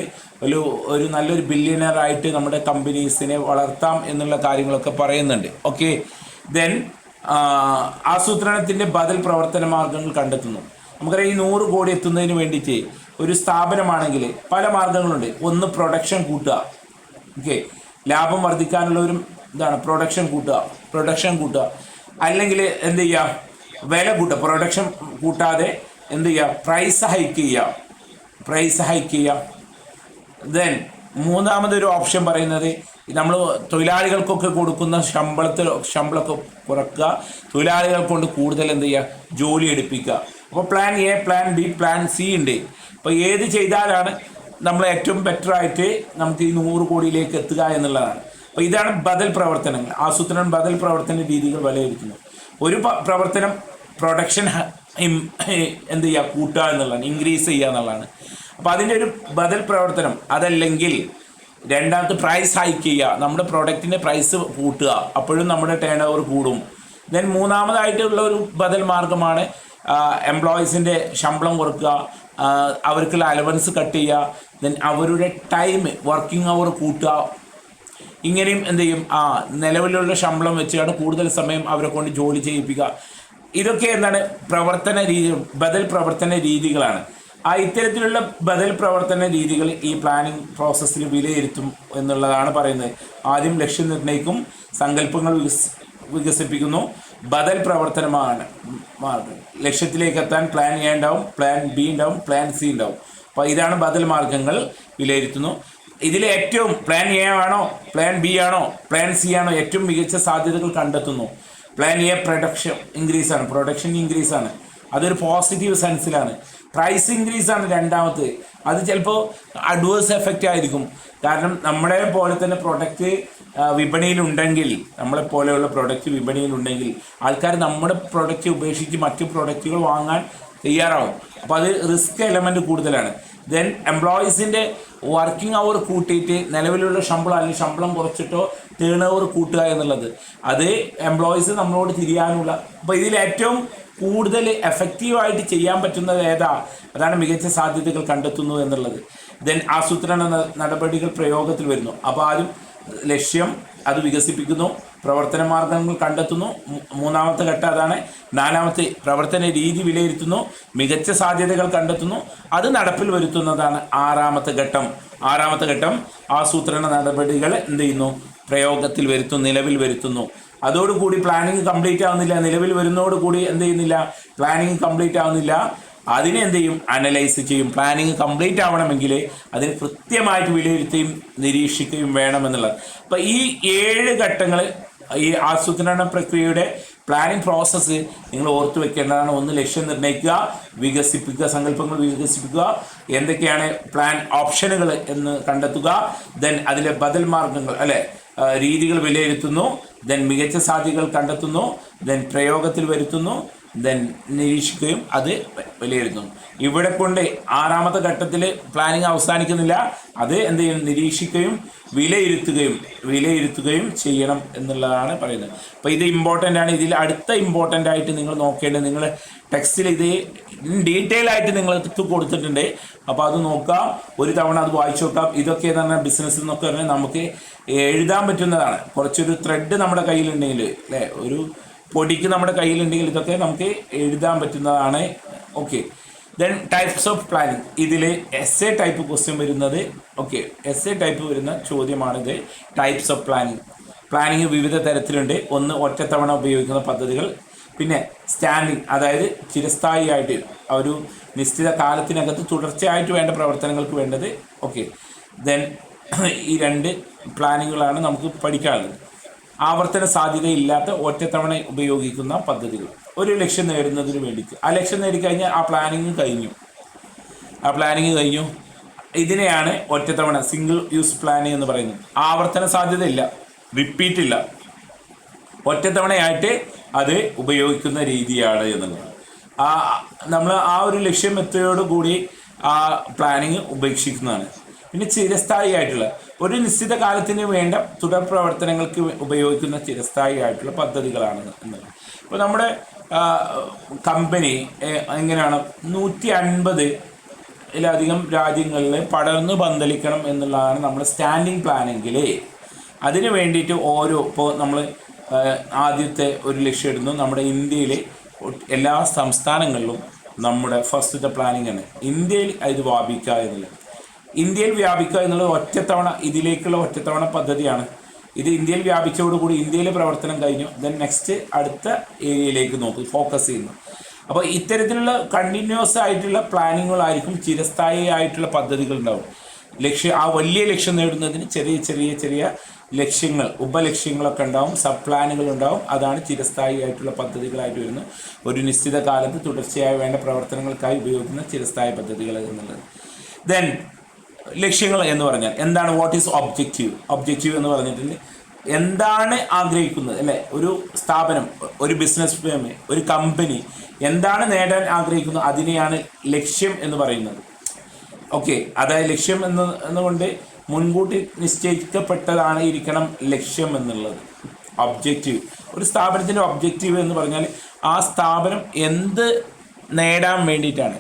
ഒരു നല്ലൊരു ബില്യണറായിട്ട് നമ്മുടെ കമ്പനീസിനെ വളർത്താം എന്നുള്ള കാര്യങ്ങളൊക്കെ പറയുന്നുണ്ട്. ഓക്കെ, ദെൻ ആസൂത്രണത്തിൻ്റെ ബദൽ പ്രവർത്തന മാർഗങ്ങൾ കണ്ടെത്തുന്നു. നമുക്കറിയാം, ഈ 100 കോടി എത്തുന്നതിന് വേണ്ടിയിട്ട് ഒരു സ്ഥാപനമാണെങ്കിൽ പല മാർഗങ്ങളുണ്ട്. ഒന്ന് പ്രൊഡക്ഷൻ കൂട്ടുക, ഓക്കെ, ലാഭം വർദ്ധിക്കാനുള്ള ഒരു ഇതാണ് പ്രൊഡക്ഷൻ കൂട്ടുക. അല്ലെങ്കിൽ എന്ത് ചെയ്യുക, വില കൂട്ടുക. പ്രൊഡക്ഷൻ കൂട്ടാതെ എന്ത് ചെയ്യുക, പ്രൈസ് ഹൈക്ക് ചെയ്യുക. ദെൻ മൂന്നാമതൊരു ഓപ്ഷൻ പറയുന്നത് നമ്മൾ തൊഴിലാളികൾക്കൊക്കെ കൊടുക്കുന്ന ശമ്പളമൊക്കെ കുറക്കുക, തൊഴിലാളികൾ കൊണ്ട് കൂടുതൽ എന്ത് ചെയ്യുക, ജോലി എടുപ്പിക്കുക. അപ്പോൾ plan A, plan B, plan C ഉണ്ട്. അപ്പോൾ ഏത് ചെയ്താലാണ് നമ്മൾ ഏറ്റവും ബെറ്ററായിട്ട് നമുക്ക് ഈ 100 കോടിയിലേക്ക് എത്തുക എന്നുള്ളതാണ്. അപ്പോൾ ഇതാണ് ബദൽ പ്രവർത്തനങ്ങൾ. ആസൂത്രണം ബദൽ പ്രവർത്തന രീതികൾ വിലയിരുത്തുന്നു. ഒരു പ്രവർത്തനം പ്രൊഡക്ഷൻ എന്ത് ചെയ്യുക, കൂട്ടുക എന്നുള്ളതാണ്, ഇൻക്രീസ് ചെയ്യുക എന്നുള്ളതാണ്. അപ്പോൾ അതിൻ്റെ ഒരു ബദൽ പ്രവർത്തനം. അതല്ലെങ്കിൽ രണ്ടാമത്തെ പ്രൈസ് ഹൈക്ക് ചെയ്യുക, നമ്മുടെ പ്രൊഡക്റ്റിൻ്റെ പ്രൈസ് കൂട്ടുക, അപ്പോഴും നമ്മുടെ ടേൺ ഓവർ കൂടും. ദെൻ മൂന്നാമതായിട്ടുള്ള ഒരു ബദൽ മാർഗമാണ് എംപ്ലോയീസിൻ്റെ ശമ്പളം കുറക്കുക, അവർക്കുള്ള അലവൻസ് കട്ട് ചെയ്യുക, ദെൻ അവരുടെ ടൈം വർക്കിംഗ് അവർ കൂട്ടുക. ഇങ്ങനെയും എന്ത് ചെയ്യും, നിലവിലുള്ള ശമ്പളം വെച്ചാണ് കൂടുതൽ സമയം അവരെ കൊണ്ട് ജോലി ചെയ്യിപ്പിക്കുക. ഇതൊക്കെ എന്താണ് ബദൽ പ്രവർത്തന രീതികളാണ്. ഇത്തരത്തിലുള്ള ബദൽ പ്രവർത്തന രീതികൾ ഈ പ്ലാനിങ് പ്രോസസ്സിൽ വിലയിരുത്തും എന്നുള്ളതാണ് പറയുന്നത്. ആദ്യം ലക്ഷ്യം നിർണ്ണയിക്കും, സങ്കല്പങ്ങൾ വികസിപ്പിക്കുന്നു, ബദൽ പ്രവർത്തനമാണ് മാർഗം. ലക്ഷ്യത്തിലേക്ക് എത്താൻ പ്ലാൻ എ ഉണ്ടാവും, പ്ലാൻ ബി ഉണ്ടാവും, പ്ലാൻ സി ഉണ്ടാവും. അപ്പോൾ ഇതാണ് ബദൽ മാർഗങ്ങൾ വിലയിരുത്തുന്നു. ഇതിൽ ഏറ്റവും പ്ലാൻ എ ആണോ, പ്ലാൻ ബി ആണോ, പ്ലാൻ സി ആണോ, ഏറ്റവും മികച്ച സാധ്യതകൾ കണ്ടെത്തുന്നു. പ്ലാൻ എ പ്രൊഡക്ഷൻ ഇൻക്രീസ് ആണ്, അതൊരു പോസിറ്റീവ് സെൻസിലാണ്. പ്രൈസ് ഇൻക്രീസ് ആണ് രണ്ടാമത്. അത് ചിലപ്പോൾ അഡ്വേഴ്സ് എഫക്റ്റ് ആയിരിക്കും. കാരണം നമ്മളെ പോലെ തന്നെ പ്രൊഡക്റ്റ് വിപണിയിലുണ്ടെങ്കിൽ, നമ്മളെപ്പോലെയുള്ള പ്രൊഡക്റ്റ് വിപണിയിലുണ്ടെങ്കിൽ ആൾക്കാർ നമ്മുടെ പ്രൊഡക്റ്റ് ഉപേക്ഷിച്ച് മറ്റു പ്രൊഡക്റ്റുകൾ വാങ്ങാൻ തയ്യാറാവും. അപ്പോൾ അത് റിസ്ക് എലമെൻറ്റ് കൂടുതലാണ്. ദെൻ എംപ്ലോയീസിൻ്റെ വർക്കിംഗ് അവർ കൂട്ടിയിട്ട് നിലവിലുള്ള ശമ്പളം അല്ലെങ്കിൽ ശമ്പളം കുറച്ചിട്ടോ ടേൺ ഓവർ കൂട്ടുക എന്നുള്ളത്, അത് എംപ്ലോയീസ് നമ്മളോട് തിരിയാനുള്ള. അപ്പോൾ ഇതിൽ ഏറ്റവും കൂടുതൽ എഫക്റ്റീവായിട്ട് ചെയ്യാൻ പറ്റുന്നത് അതാണ് മികച്ച സാധ്യതകൾ കണ്ടെത്തുന്നു എന്നുള്ളത്. ദെൻ ആസൂത്രണ നടപടികൾ പ്രയോഗത്തിൽ വരുന്നു. അപ്പോൾ ആദ്യം ലക്ഷ്യം അത് വികസിപ്പിക്കുന്നു, പ്രവർത്തന മാർഗങ്ങൾ കണ്ടെത്തുന്നു, മൂന്നാമത്തെ ഘട്ടം അതാണ്. നാലാമത്തെ പ്രവർത്തന രീതി വിലയിരുത്തുന്നു, മികച്ച സാധ്യതകൾ കണ്ടെത്തുന്നു, അത് നടപ്പിൽ വരുത്തുന്നതാണ് ആറാമത്തെ ഘട്ടം. ആസൂത്രണ നടപടികൾ എന്ത് ചെയ്യുന്നു, പ്രയോഗത്തിൽ വരുത്തുന്നു, നിലവിൽ വരുത്തുന്നു. അതോടുകൂടി പ്ലാനിങ് കംപ്ലീറ്റ് ആവുന്നില്ല. നിലവിൽ വരുന്നതോടുകൂടി എന്ത് ചെയ്യുന്നില്ല, പ്ലാനിങ് കംപ്ലീറ്റ് ആവുന്നില്ല. അതിനെ എന്ത് ചെയ്യും, അനലൈസ് ചെയ്യും. പ്ലാനിങ് കംപ്ലീറ്റ് ആവണമെങ്കിൽ അതിന് കൃത്യമായിട്ട് വിലയിരുത്തുകയും നിരീക്ഷിക്കുകയും വേണമെന്നുള്ളത്. അപ്പോൾ ഈ 7 ഘട്ടങ്ങൾ ഈ ആസൂത്രണ പ്രക്രിയയുടെ പ്ലാനിങ് പ്രോസസ്സ് നിങ്ങൾ ഓർത്തു വെക്കേണ്ടതാണ്. ഒന്ന്, ലക്ഷ്യം നിർണ്ണയിക്കുക, വികസിപ്പിക്കുക, സങ്കല്പങ്ങൾ വികസിപ്പിക്കുക, എന്തൊക്കെയാണ് പ്ലാൻ ഓപ്ഷനുകൾ എന്ന് കണ്ടെത്തുക. ദെൻ അതിലെ ബദൽ മാർഗങ്ങൾ രീതികൾ വിലയിരുത്തുന്നു. ദെൻ മികച്ച സാധ്യതകൾ കണ്ടെത്തുന്നു. ദെൻ പ്രയോഗത്തിൽ വരുത്തുന്നു. ദെൻ നിരീക്ഷിക്കുകയും അത് വിലയിരുത്തുന്നു. ഇവിടെ കൊണ്ട് ആറാമത്തെ ഘട്ടത്തിൽ പ്ലാനിങ് അവസാനിക്കുന്നില്ല. അത് എന്ത് ചെയ്യണം, നിരീക്ഷിക്കുകയും വിലയിരുത്തുകയും ചെയ്യണം എന്നുള്ളതാണ് പറയുന്നത്. അപ്പോൾ ഇത് ഇമ്പോർട്ടൻ്റ് ആണ്. ഇതിൽ അടുത്ത ഇമ്പോർട്ടൻ്റ് ആയിട്ട് നിങ്ങൾ നോക്കേണ്ടത്, നിങ്ങൾ ടെക്സ്റ്റിൽ ഇത് ഡീറ്റെയിൽ ആയിട്ട് നിങ്ങൾക്ക് കൊടുത്തിട്ടുണ്ട്. അപ്പോൾ അത് നോക്കാം, ഒരു തവണ അത് വായിച്ചു നോക്കാം. ഇതൊക്കെ എന്ന് പറഞ്ഞാൽ ബിസിനസ് എന്നൊക്കെ പറഞ്ഞാൽ നമുക്ക് എഴുതാൻ പറ്റുന്നതാണ്. കുറച്ചൊരു ത്രെഡ് നമ്മുടെ കയ്യിലുണ്ടെങ്കിൽ, ഒരു പൊടിക്ക് നമ്മുടെ കയ്യിലുണ്ടെങ്കിൽ ഇതൊക്കെ നമുക്ക് എഴുതാൻ പറ്റുന്നതാണ് okay. Then types of planning. ഇതിൽ എസ് എ ടൈപ്പ് ക്വസ്റ്റ്യൻ വരുന്നത്, ഓക്കെ, എസ് എ ടൈപ്പ് വരുന്ന ചോദ്യമാണിത്. Types of planning. പ്ലാനിങ് വിവിധ തരത്തിലുണ്ട്. ഒന്ന്, ഒറ്റത്തവണ ഉപയോഗിക്കുന്ന പദ്ധതികൾ. പിന്നെ സ്റ്റാൻഡിങ്, അതായത് ചിരസ്ഥായിയായിട്ട് ഒരു നിശ്ചിത കാലത്തിനകത്ത് തുടർച്ചയായിട്ട് വേണ്ട പ്രവർത്തനങ്ങൾക്ക് വേണ്ടത്. ഓക്കെ. ദെൻ ഈ രണ്ട് പ്ലാനിങ്ങുകളാണ് നമുക്ക് പഠിക്കാനുള്ളത്. ആവർത്തന സാധ്യതയില്ലാത്ത ഒറ്റത്തവണ ഉപയോഗിക്കുന്ന പദ്ധതികൾ. ഒരു ലക്ഷ്യം നേടുന്നതിന് വേണ്ടിയിട്ട്, ആ ലക്ഷ്യം നേടിക്കഴിഞ്ഞാൽ ആ പ്ലാനിങ് കഴിഞ്ഞു. ഇതിനെയാണ് ഒറ്റത്തവണ സിംഗിൾ യൂസ് പ്ലാനിങ് എന്ന് പറയുന്നത്. ആവർത്തന സാധ്യതയില്ല, റിപ്പീറ്റ് ഇല്ല, ഒറ്റത്തവണയായിട്ട് അത് ഉപയോഗിക്കുന്ന രീതിയാണ് എന്നുള്ളത്. നമ്മൾ ആ ഒരു ലക്ഷ്യം എത്തുകയോടുകൂടി ആ പ്ലാനിങ് ഉപേക്ഷിക്കുന്നതാണ്. പിന്നെ ചിരസ്ഥായി ആയിട്ടുള്ള ഒരു നിശ്ചിത കാലത്തിന് വേണ്ട തുടർ പ്രവർത്തനങ്ങൾക്ക് ഉപയോഗിക്കുന്ന ചിരസ്ഥായി ആയിട്ടുള്ള പദ്ധതികളാണ് എന്നുള്ളത്. ഇപ്പോൾ നമ്മുടെ കമ്പനി എങ്ങനെയാണ് 150-ലധികം രാജ്യങ്ങളിൽ പടർന്നു പന്തലിക്കണം എന്നുള്ളതാണ് നമ്മുടെ സ്റ്റാൻഡിങ് പ്ലാനെങ്കിൽ അതിന് വേണ്ടിയിട്ട് ഇപ്പോൾ നമ്മൾ ആദ്യത്തെ ഒരു ലക്ഷ്യം ഇടുന്നു. നമ്മുടെ ഇന്ത്യയിലെ എല്ലാ സംസ്ഥാനങ്ങളിലും നമ്മുടെ ഫസ്റ്റത്തെ പ്ലാനിങ് ആണ് ഇന്ത്യയിൽ ഇത് വ്യാപിക്കുക എന്നുള്ളത്. ഇന്ത്യയിൽ വ്യാപിക്കുക എന്നുള്ളത് ഇതിലേക്കുള്ള ഒറ്റത്തവണ പദ്ധതിയാണ്. ഇത് ഇന്ത്യയിൽ വ്യാപിച്ചതോടുകൂടി ഇന്ത്യയിലെ പ്രവർത്തനം കഴിഞ്ഞു. ദെൻ നെക്സ്റ്റ് അടുത്ത ഏരിയയിലേക്ക് ഫോക്കസ് ചെയ്യുന്നു. അപ്പോൾ ഇത്തരത്തിലുള്ള കണ്ടിന്യൂസ് ആയിട്ടുള്ള പ്ലാനിങ്ങുകളായിരിക്കും. ചിരസ്ഥായി ആയിട്ടുള്ള പദ്ധതികൾ ഉണ്ടാവും. ആ വലിയ ലക്ഷ്യം നേടുന്നതിന് ചെറിയ ചെറിയ ചെറിയ ലക്ഷ്യങ്ങൾ, ഉപലക്ഷ്യങ്ങളൊക്കെ ഉണ്ടാവും, സബ് പ്ലാനുകൾ ഉണ്ടാവും. അതാണ് ചിരസ്ഥായി ആയിട്ടുള്ള പദ്ധതികളായിട്ട് വരുന്നത്. ഒരു നിശ്ചിത കാലത്ത് തുടർച്ചയായി വേണ്ട പ്രവർത്തനങ്ങൾക്കായി ഉപയോഗിക്കുന്ന ചിരസ്ഥായി പദ്ധതികൾ എന്നുള്ളത്. ദെൻ ലക്ഷ്യങ്ങൾ എന്ന് പറഞ്ഞാൽ എന്താണ്? വാട്ട് ഈസ് ഒബ്ജക്റ്റീവ് എന്ന് പറഞ്ഞിട്ടുണ്ട്. എന്താണ് ആഗ്രഹിക്കുന്നത്, അല്ലേ? ഒരു സ്ഥാപനം, ഒരു ബിസിനസ് ഫേം, ഒരു കമ്പനി എന്താണ് നേടാൻ ആഗ്രഹിക്കുന്നത്, അതിനെയാണ് ലക്ഷ്യം എന്ന് പറയുന്നത്. ഓക്കെ. അതായത് ലക്ഷ്യം എന്നുകൊണ്ട് മുൻകൂട്ടി നിശ്ചയിക്കപ്പെട്ടതാണ് ഇരിക്കണം ലക്ഷ്യം എന്നുള്ളത്. ഒബ്ജക്റ്റീവ്, ഒരു സ്ഥാപനത്തിൻ്റെ ഒബ്ജക്റ്റീവ് എന്ന് പറഞ്ഞാൽ ആ സ്ഥാപനം എന്ത് നേടാൻ വേണ്ടിയിട്ടാണ്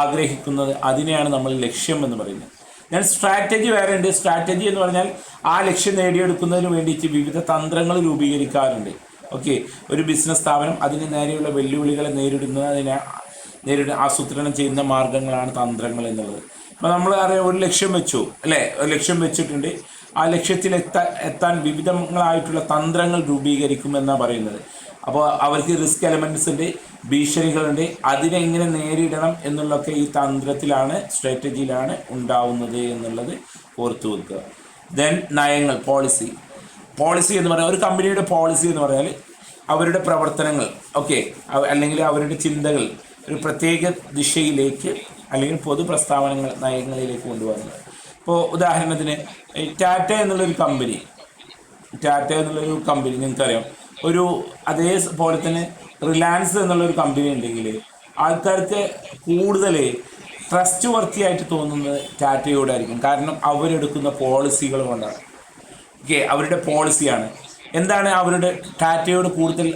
ആഗ്രഹിക്കുന്നത്, അതിനെയാണ് നമ്മൾ ലക്ഷ്യം എന്ന് പറയുന്നത്. ഞാൻ സ്ട്രാറ്റജി വേറെ ഉണ്ട്. സ്ട്രാറ്റജി എന്ന് പറഞ്ഞാൽ ആ ലക്ഷ്യം നേടിയെടുക്കുന്നതിന് വേണ്ടിയിട്ട് വിവിധ തന്ത്രങ്ങൾ രൂപീകരിക്കാറുണ്ട്. ഓക്കെ. ഒരു ബിസിനസ് സ്ഥാപനം അതിന് നേരെയുള്ള വെല്ലുവിളികളെ നേരിടുന്ന ആസൂത്രണം ചെയ്യുന്ന മാർഗങ്ങളാണ് തന്ത്രങ്ങൾ എന്നുള്ളത്. അപ്പോൾ നമ്മൾ അറിയാം, ഒരു ലക്ഷ്യം വെച്ചു, അല്ലേ? ഒരു ലക്ഷ്യം വെച്ചിട്ടുണ്ട്. ആ ലക്ഷ്യത്തിൽ എത്താൻ വിവിധങ്ങളായിട്ടുള്ള തന്ത്രങ്ങൾ രൂപീകരിക്കുമെന്നാണ് പറയുന്നത്. അപ്പോൾ അവർക്ക് റിസ്ക് എലമെൻറ്റ്സ് ഉണ്ട്, ഭീഷണികളുണ്ട്. അതിനെങ്ങനെ നേരിടണം എന്നുള്ളതൊക്കെ ഈ തന്ത്രത്തിലാണ്, സ്ട്രാറ്റജിയിലാണ് ഉണ്ടാവുന്നത് എന്നുള്ളത് ഓർത്തു വെക്കുക. ദെൻ നയങ്ങൾ, പോളിസി എന്ന് പറഞ്ഞാൽ ഒരു കമ്പനിയുടെ പോളിസി എന്ന് പറഞ്ഞാൽ അവരുടെ പ്രവർത്തനങ്ങൾ, ഓക്കെ, അല്ലെങ്കിൽ അവരുടെ ചിന്തകൾ ഒരു പ്രത്യേക ദിശയിലേക്ക് അല്ലെങ്കിൽ പൊതു പ്രസ്താവനകൾ, നയങ്ങളിലേക്ക് കൊണ്ടുപോകുന്നത്. ഇപ്പോൾ ഉദാഹരണത്തിന് ടാറ്റ എന്നുള്ളൊരു കമ്പനി നിങ്ങൾക്കറിയാം. അതേപോലെ തന്നെ റിലയൻസ് എന്നുള്ളൊരു കമ്പനി ഉണ്ടെങ്കിൽ ആൾക്കാർക്ക് കൂടുതൽ ട്രസ്റ്റ് വർത്തിയായിട്ട് തോന്നുന്നത് ടാറ്റയോടായിരിക്കും. കാരണം അവരെടുക്കുന്ന പോളിസികൾ കൊണ്ടാണ്. ഓക്കെ. അവരുടെ പോളിസിയാണ്. എന്താണ് അവരുടെ ടാറ്റയോട് കൂടുതൽ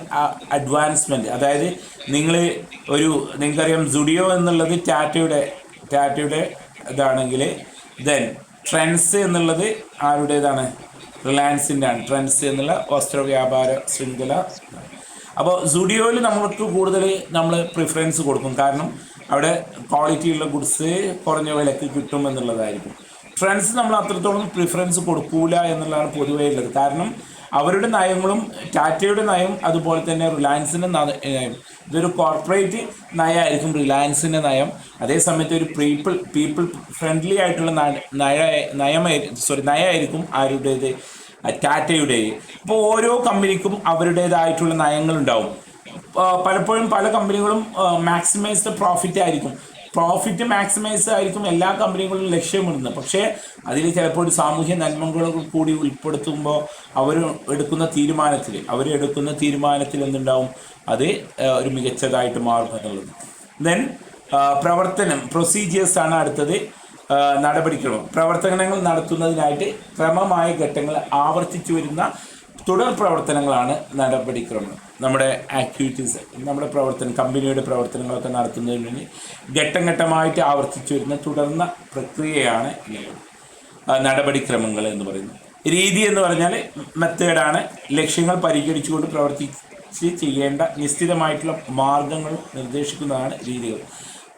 അഡ്വാൻസ്മെൻറ്റ്? അതായത് നിങ്ങൾക്കറിയാം സുഡിയോ എന്നുള്ളത് ടാറ്റയുടെ ഇതാണെങ്കിൽ, ദെൻ ട്രെൻഡ്സ് എന്നുള്ളത് ആരുടേതാണ്? റിലയൻസിൻ്റെ ആണ്. ട്രെൻഡ്സ് എന്നുള്ള വസ്ത്ര വ്യാപാര ശൃംഖല. അപ്പോൾ സുഡിയോയിൽ നമുക്ക് കൂടുതൽ പ്രിഫറൻസ് കൊടുക്കും. കാരണം അവിടെ ക്വാളിറ്റിയുള്ള ഗുഡ്സ് കുറഞ്ഞ വിലക്ക് കിട്ടും എന്നുള്ളതായിരിക്കും. ട്രെൻഡ്സ് നമ്മൾ അത്രത്തോളം പ്രിഫറൻസ് കൊടുക്കൂല എന്നുള്ളതാണ് പൊതുവേ ഉള്ളത്. കാരണം അവരുടെ നയങ്ങളും ടാറ്റയുടെ നയം, അതുപോലെ തന്നെ റിലയൻസിൻ്റെ നയം, ഇതൊരു കോർപ്പറേറ്റ് നയമായിരിക്കും റിലയൻസിൻ്റെ നയം. അതേസമയത്ത് ഒരു പീപ്പിൾ ഫ്രണ്ട്ലി ആയിട്ടുള്ള നയമായിരിക്കും ആരുടേത്? ടാറ്റയുടെ. അപ്പോൾ ഓരോ കമ്പനിക്കും അവരുടേതായിട്ടുള്ള നയങ്ങളുണ്ടാവും. പലപ്പോഴും പല കമ്പനികളും മാക്സിമൈസ്ഡ് പ്രോഫിറ്റ് മാക്സിമൈസ് ആയിരിക്കും എല്ലാ കമ്പനികളും ലക്ഷ്യമിടുന്നത്. പക്ഷേ അതിൽ ചിലപ്പോൾ ഒരു സാമൂഹ്യ നന്മകൾ കൂടി ഉൾപ്പെടുത്തുമ്പോൾ അവരെടുക്കുന്ന തീരുമാനത്തിൽ എന്തുണ്ടാവും? അത് ഒരു മികച്ചതായിട്ട് മാറും എന്നുള്ളത്. ദെൻ പ്രൊസീജിയേഴ്സാണ് അടുത്തത്. നടപടിക്രമം. പ്രവർത്തനങ്ങൾ നടത്തുന്നതിനായിട്ട് ക്രമമായ ഘട്ടങ്ങൾ ആവർത്തിച്ചു വരുന്ന തുടർ പ്രവർത്തനങ്ങളാണ് നടപടിക്രമം. നമ്മുടെ ആക്ടിവിറ്റീസ്, നമ്മുടെ കമ്പനിയുടെ പ്രവർത്തനങ്ങളൊക്കെ നടത്തുന്നതിന് വേണ്ടി ഘട്ടം ഘട്ടമായിട്ട് ആവർത്തിച്ചു വരുന്ന തുടർന്ന പ്രക്രിയയാണ് നടപടിക്രമങ്ങൾ എന്ന് പറയുന്നത്. രീതി എന്ന് പറഞ്ഞാൽ മെത്തേഡാണ്. ലക്ഷ്യങ്ങൾ പരിഗണിച്ചുകൊണ്ട് വെച്ച് ചെയ്യേണ്ട നിശ്ചിതമായിട്ടുള്ള മാർഗങ്ങൾ നിർദ്ദേശിക്കുന്നതാണ് രീതികൾ.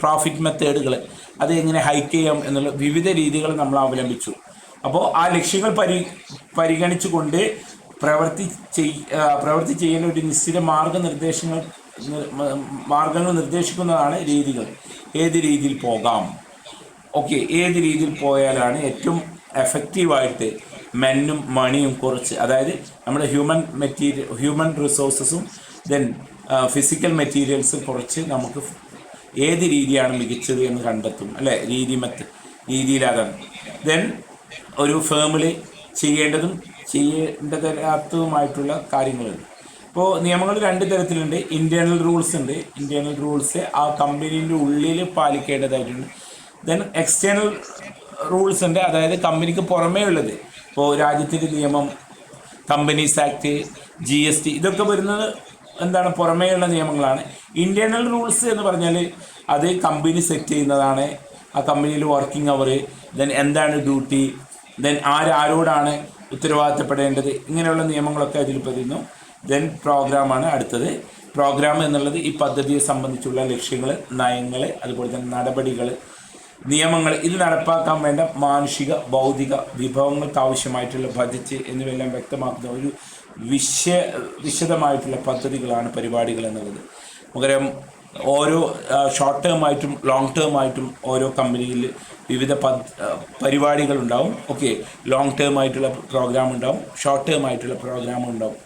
പ്രോഫിറ്റ് മെത്തേഡുകൾ, അത് എങ്ങനെ ഹൈക്ക് ചെയ്യാം എന്നുള്ള വിവിധ രീതികൾ നമ്മൾ അവലംബിച്ചു. അപ്പോൾ ആ ലക്ഷ്യങ്ങൾ പരിഗണിച്ചുകൊണ്ട് പ്രവൃത്തി ചെയ്യേണ്ട ഒരു നിശ്ചിത മാർഗങ്ങൾ നിർദ്ദേശിക്കുന്നതാണ് രീതികൾ. ഏത് രീതിയിൽ പോകാം, ഓക്കെ, ഏത് രീതിയിൽ പോയാലാണ് ഏറ്റവും എഫക്റ്റീവായിട്ട് മെന്നും മണിയും കുറച്ച്, അതായത് നമ്മുടെ ഹ്യൂമൻ റിസോഴ്സസും ദെൻ ഫിസിക്കൽ മെറ്റീരിയൽസും കുറച്ച് നമുക്ക് ഏത് രീതിയാണ് മികച്ചത് എന്ന് കണ്ടെത്തും, അല്ലേ? രീതിയിലാണ്. ദെൻ ഒരു ഫേമിൽ ചെയ്യേണ്ടതല്ലാത്തതുമായിട്ടുള്ള കാര്യങ്ങളുണ്ട്. ഇപ്പോൾ നിയമങ്ങൾ രണ്ട് തരത്തിലുണ്ട്. ഇൻറ്റേർണൽ റൂൾസ് ഉണ്ട്. ഇൻറ്റേർണൽ റൂൾസ് ആ കമ്പനീൻ്റെ ഉള്ളിൽ പാലിക്കേണ്ടതായിട്ടുണ്ട്. ദെൻ എക്സ്റ്റേണൽ റൂൾസ് ഉണ്ട്, അതായത് കമ്പനിക്ക് പുറമേ ഉള്ളത്. ഇപ്പോൾ രാജ്യത്തിൻ്റെ നിയമം, കമ്പനീസ് ആക്ട്, GST, ഇതൊക്കെ വരുന്നത് എന്താണ്, പുറമേയുള്ള നിയമങ്ങളാണ്. ഇൻറ്റേർണൽ റൂൾസ് എന്ന് പറഞ്ഞാൽ അത് കമ്പനി സെറ്റ് ചെയ്യുന്നതാണ്. ആ കമ്പനിയിൽ വർക്കിംഗ് അവർ, ദെൻ എന്താണ് ഡ്യൂട്ടി, ദെൻ ആരോടാണ് ഉത്തരവാദിത്തപ്പെടേണ്ടത്, ഇങ്ങനെയുള്ള നിയമങ്ങളൊക്കെ അതിൽ പറയുന്നു. ദെൻ പ്രോഗ്രാമാണ് അടുത്തത്. പ്രോഗ്രാം എന്നുള്ളത് ഈ പദ്ധതിയെ സംബന്ധിച്ചുള്ള ലക്ഷ്യങ്ങൾ, നയങ്ങൾ, അതുപോലെ തന്നെ നടപടികൾ, നിയമങ്ങൾ, ഇത് നടപ്പാക്കാൻ വേണ്ട മാനുഷിക ഭൗതിക വിഭവങ്ങൾക്ക് ആവശ്യമായിട്ടുള്ള ബജറ്റ് എന്നിവയെല്ലാം വ്യക്തമാക്കുന്ന ഒരു വിശദമായിട്ടുള്ള പദ്ധതികളാണ് പരിപാടികൾ എന്നുള്ളത്. പകരം ഓരോ ഷോർട്ട് ടേം ആയിട്ടും ലോങ് ടേം ആയിട്ടും ഓരോ കമ്പനിയിൽ വിവിധ പരിപാടികളുണ്ടാവും. ഓക്കെ, ലോങ് ടേം ആയിട്ടുള്ള പ്രോഗ്രാം ഉണ്ടാവും, ഷോർട്ട് ടേം ആയിട്ടുള്ള പ്രോഗ്രാം ഉണ്ടാവും.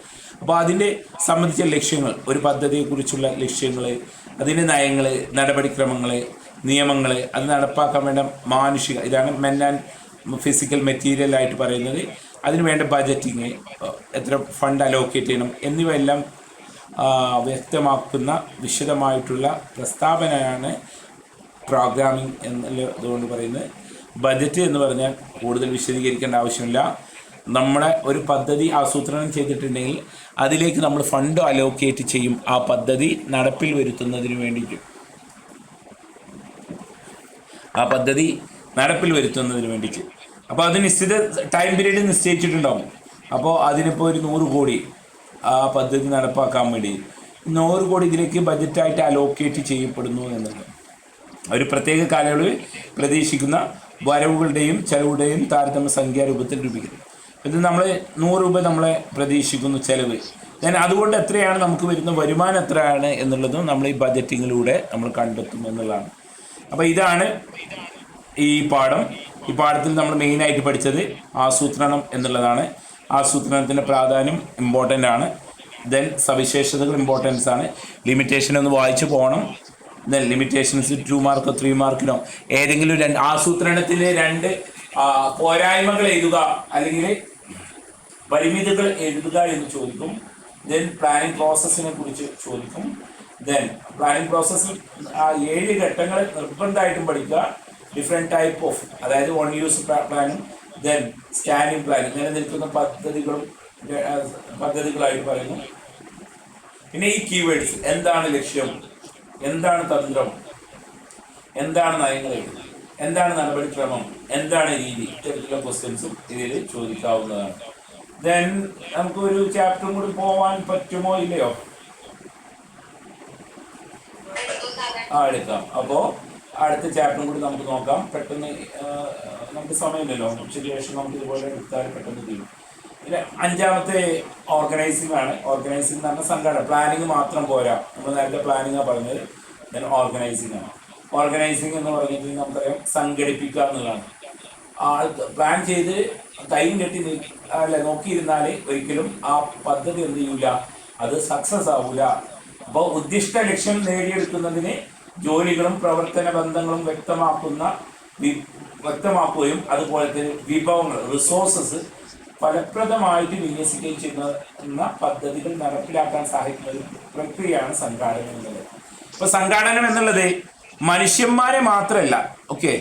അപ്പോൾ അതിൻ്റെ സംബന്ധിച്ച ലക്ഷ്യങ്ങൾ, ഒരു പദ്ധതിയെക്കുറിച്ചുള്ള ലക്ഷ്യങ്ങൾ, അതിൻ്റെ നയങ്ങൾ, നടപടിക്രമങ്ങൾ, നിയമങ്ങൾ, അത് നടപ്പാക്കാൻ വേണ്ട മാനുഷിക, ഇതാണ് മെൻ ആൻഡ് ഫിസിക്കൽ മെറ്റീരിയൽ ആയിട്ട് പറയുന്നത്. അതിന് വേണ്ട ബജറ്റിങ്, എത്ര ഫണ്ട് അലോക്കേറ്റ് ചെയ്യണം എന്നിവയെല്ലാം വ്യക്തമാക്കുന്ന വിശദമായിട്ടുള്ള പ്രസ്താവനയാണ് പ്രോഗ്രാമിംഗ് എന്നുള്ളതുകൊണ്ട് പറയുന്നത്. ബജറ്റ് എന്ന് പറഞ്ഞാൽ കൂടുതൽ വിശദീകരിക്കേണ്ട ആവശ്യമില്ല. നമ്മുടെ ഒരു പദ്ധതി ആസൂത്രണം ചെയ്തിട്ടുണ്ടെങ്കിൽ അതിലേക്ക് നമ്മൾ ഫണ്ട് അലോക്കേറ്റ് ചെയ്യും ആ പദ്ധതി നടപ്പിൽ വരുത്തുന്നതിന് വേണ്ടിയിട്ട്. അപ്പോൾ അത് നിശ്ചിത ടൈം പീരീഡ് നിശ്ചയിച്ചിട്ടുണ്ടാവും. അപ്പോൾ അതിനിപ്പോൾ ഒരു 100 കോടി ആ പദ്ധതി നടപ്പാക്കാൻ വേണ്ടി 100 കോടി ഇതിലേക്ക് ബജറ്റായിട്ട് അലോക്കേറ്റ് ചെയ്യപ്പെടുന്നു എന്നുള്ളത്. ഒരു പ്രത്യേക കാലയളവിൽ പ്രതീക്ഷിക്കുന്ന വരവുകളുടെയും ചെലവുകളുടെയും താരതമ്യ സംഖ്യാരൂപത്തിൽ രൂപീകരിക്കും. ഇത് നമ്മൾ 100 രൂപ നമ്മളെ പ്രതീക്ഷിക്കുന്നു ചെലവ്. ഞാൻ അതുകൊണ്ട് എത്രയാണ് നമുക്ക് വരുന്ന വരുമാനം എത്രയാണ് എന്നുള്ളതും നമ്മൾ ഈ ബജറ്റിങ്ങിലൂടെ നമ്മൾ കണ്ടെത്തും എന്നുള്ളതാണ്. അപ്പോൾ ഇതാണ് ഈ പാഠം. ഈ പാഠത്തിൽ നമ്മൾ മെയിനായിട്ട് പഠിച്ചത് ആസൂത്രണം എന്നുള്ളതാണ്. ആസൂത്രണത്തിൻ്റെ പ്രാധാന്യം ഇമ്പോർട്ടൻ്റ് ആണ്. ദെൻ സവിശേഷതകൾ ഇമ്പോർട്ടൻസ് ആണ്. ലിമിറ്റേഷൻ ഒന്ന് വായിച്ചു പോകണം. ദെൻ ലിമിറ്റേഷൻസ് 2 മാർക്കോ 3 മാർക്കിനോ ഏതെങ്കിലും ആസൂത്രണത്തിലെ 2 പോരായ്മകൾ എഴുതുക അല്ലെങ്കിൽ പരിമിതികൾ എഴുതുക എന്ന് ചോദിക്കും. ദെൻ പ്ലാനിങ് പ്രോസസ്സിനെ കുറിച്ച് ചോദിക്കും. ദെൻ പ്ലാനിങ് പ്രോസസ്സിൽ 7 ഘട്ടങ്ങൾ നിർബന്ധമായിട്ടും പഠിക്കുക. ഡിഫറെൻറ്റ് ടൈപ്പ് ഓഫ്, അതായത് 1 യൂസ് പ്ലാനും ദെൻ സ്റ്റാൻഡിങ് പ്ലാനിങ്, നിലനിൽക്കുന്ന പദ്ധതികളായിട്ട് പറയുന്നു. പിന്നെ ഈ കീവേഡ്സ്, എന്താണ് ലക്ഷ്യം, എന്താണ് തന്ത്രം, എന്താണ് നയങ്ങൾ, എന്താണ് നടപടിക്രമം, എന്താണ് രീതി, ഇത്തരത്തിലുള്ള ക്വസ്റ്റ്യൻസും ഇതിൽ ചോദിക്കാവുന്നതാണ്. ദെൻ നമുക്കൊരു ചാപ്റ്ററും കൂടി പോവാൻ പറ്റുമോ ഇല്ലയോ? എടുക്കാം. അപ്പോൾ അടുത്ത ചാപ്റ്ററും കൂടി നമുക്ക് നോക്കാം. പെട്ടെന്ന് നമുക്ക് സമയമില്ലല്ലോ, ഉച്ചയ്ക്ക് ശേഷം നമുക്ക് ഇതുപോലെ എടുത്താൽ പെട്ടെന്ന് തീരും. പിന്നെ 5ാമത്തെ ഓർഗനൈസിംഗ് ആണ്. ഓർഗനൈസിംഗ് എന്ന് പറഞ്ഞാൽ സംഘടന. പ്ലാനിങ് മാത്രം പോരാ. നമ്മൾ നേരത്തെ പ്ലാനിങ്ങാണ് പറഞ്ഞത്. ദെൻ ഓർഗനൈസിംഗ് ആണ്. ഓർഗനൈസിംഗ് എന്ന് പറഞ്ഞിട്ട് നമുക്കറിയാം സംഘടിപ്പിക്കുക എന്നുള്ളതാണ്. പ്ലാൻ ചെയ്ത് കൈയും കെട്ടി നോക്കിയിരുന്നാൽ ഒരിക്കലും ആ പദ്ധതി എന്ത് ചെയ്യൂല, അത് സക്സസ് ആവൂല. അപ്പോൾ ഉദ്ദിഷ്ട ലക്ഷ്യം നേടിയെടുക്കുന്നതിന് ജോലികളും പ്രവർത്തന ബന്ധങ്ങളും വ്യക്തമാക്കുകയും അതുപോലെ തന്നെ വിഭവങ്ങൾ, റിസോഴ്സസ് ഫലപ്രദമായിട്ട് വിന്യസിക്കുകയും ചെയ്യുന്ന പദ്ധതികൾ നടപ്പിലാക്കാൻ സഹായിക്കുന്ന ഒരു പ്രക്രിയയാണ് സംഘാടനം എന്നുള്ളത്. ഇപ്പോൾ സംഘാടനം എന്നുള്ളത് മനുഷ്യന്മാരെ മാത്രമല്ല, ഓക്കെ,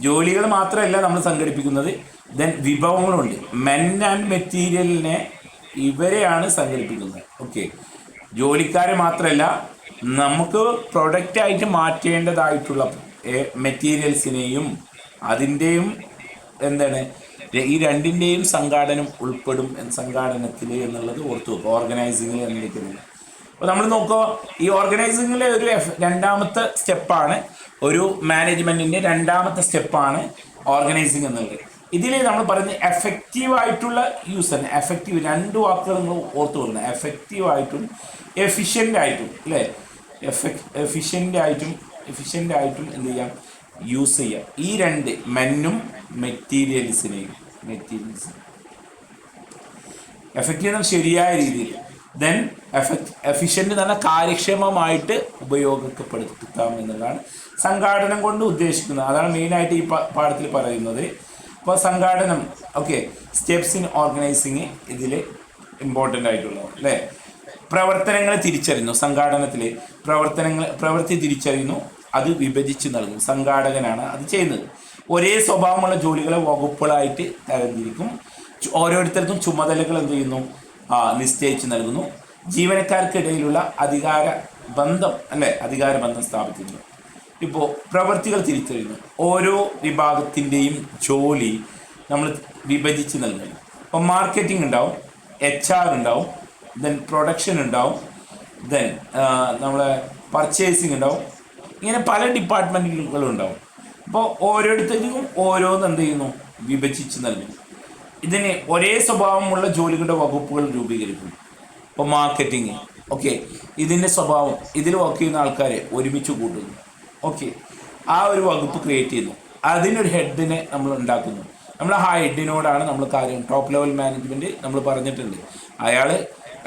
ജോലികൾ മാത്രമല്ല നമ്മൾ സംഘടിപ്പിക്കുന്നത്. ദെൻ വിഭവങ്ങളുണ്ട്. മെൻ ആൻഡ് മെറ്റീരിയലിനെ ഇവരെയാണ് സംഘടിപ്പിക്കുന്നത്. ഓക്കെ, ജോലിക്കാരെ മാത്രമല്ല, നമുക്ക് പ്രൊഡക്റ്റായിട്ട് മാറ്റേണ്ടതായിട്ടുള്ള മെറ്റീരിയൽസിനെയും അതിൻ്റെയും എന്താണ് ഈ രണ്ടിൻ്റെയും സംഘാടനം ഉൾപ്പെടും സംഘാടനത്തിൽ എന്നുള്ളത് ഓർത്തു വെക്കുക. ഓർഗനൈസിങ്ങിൽ എന്നിരിക്കുന്നത് അപ്പോൾ നമ്മൾ നോക്കുക, ഈ ഓർഗനൈസിങ്ങിലെ ഒരു രണ്ടാമത്തെ സ്റ്റെപ്പാണ്, ഒരു മാനേജ്മെൻറ്റിൻ്റെ രണ്ടാമത്തെ സ്റ്റെപ്പാണ് ഓർഗനൈസിങ് എന്നുള്ളത്. ഇതിൽ നമ്മൾ പറയുന്നത് എഫക്റ്റീവായിട്ടുള്ള യൂസ് തന്നെ. എഫക്റ്റീവ്, രണ്ട് വാക്കുകൾ നിങ്ങൾ ഓർത്ത് കൊടുക്കണം, എഫക്റ്റീവായിട്ടും എഫിഷ്യൻ്റായിട്ടും അല്ലേ. എഫിഷ്യൻ്റായിട്ടും എന്ത് ചെയ്യാം, യൂസ് ചെയ്യാം. ഈ രണ്ട് മെന്നും മെറ്റീരിയൽസിനെയും എഫക്റ്റീവ് എന്നാൽ ശരിയായ രീതിയിൽ, ദെൻ എഫിഷ്യൻ്റ് എന്ന് പറഞ്ഞാൽ കാര്യക്ഷമമായിട്ട് ഉപയോഗപ്പെടുത്താം എന്നുള്ളതാണ് സംഘാടനം കൊണ്ട് ഉദ്ദേശിക്കുന്നത്. അതാണ് മെയിനായിട്ട് ഈ പാഠത്തിൽ പറയുന്നത്. അപ്പോൾ സംഘാടനം, ഓക്കെ, സ്റ്റെപ്സ് ഇൻ ഓർഗനൈസിങ് ഇതിൽ ഇമ്പോർട്ടൻ്റ് ആയിട്ടുള്ളത് അല്ലേ. പ്രവർത്തനങ്ങളെ തിരിച്ചറിയുന്നു, സംഘാടനത്തിൽ പ്രവൃത്തി തിരിച്ചറിയുന്നു, അത് വിഭജിച്ച് നൽകുന്നു. സംഘാടകനാണ് അത് ചെയ്യുന്നത്. ഒരേ സ്വഭാവമുള്ള ജോലികളെ വകുപ്പുകളായിട്ട് തരംതിരിക്കും. ഓരോരുത്തർക്കും ചുമതലകൾ എന്ത് ചെയ്യുന്നു, നിശ്ചയിച്ച് നൽകുന്നു. ജീവനക്കാർക്കിടയിലുള്ള അധികാര ബന്ധം സ്ഥാപിക്കുന്നു. ഇപ്പോൾ പ്രവൃത്തികൾ തിരിച്ചറിയുന്നു, ഓരോ വിഭാഗത്തിൻ്റെയും ജോലി നമ്മൾ വിഭജിച്ച് നൽകുന്നു. അപ്പോൾ മാർക്കറ്റിംഗ് ഉണ്ടാവും, HR ഉണ്ടാവും, ദെൻ പ്രൊഡക്ഷൻ ഉണ്ടാവും, ദെൻ നമ്മളെ പർച്ചേസിങ് ഉണ്ടാവും. ഇങ്ങനെ പല ഡിപ്പാർട്ട്മെൻറ്റുകളും ഉണ്ടാവും. അപ്പോൾ ഓരോരുത്തർക്കും ഓരോന്ന് എന്ത് ചെയ്യുന്നു, വിഭജിച്ച് നൽകുന്നു. ഇതിന് ഒരേ സ്വഭാവമുള്ള ജോലികളുടെ വകുപ്പുകൾ രൂപീകരിക്കുന്നു. ഇപ്പോൾ മാർക്കറ്റിംഗ്, ഓക്കെ, ഇതിൻ്റെ സ്വഭാവം, ഇതിൽ വർക്ക് ചെയ്യുന്ന ആൾക്കാരെ ഒരുമിച്ച് കൂട്ടുന്നു. ഓക്കെ, ആ ഒരു വകുപ്പ് ക്രിയേറ്റ് ചെയ്യുന്നു. അതിനൊരു ഹെഡിനെ നമ്മൾ ഉണ്ടാക്കുന്നു. നമ്മൾ ആ ഹെഡിനോടാണ് നമ്മൾ കാര്യം, ടോപ്പ് ലെവൽ മാനേജ്മെൻറ്റ് നമ്മൾ പറഞ്ഞിട്ടുണ്ട്,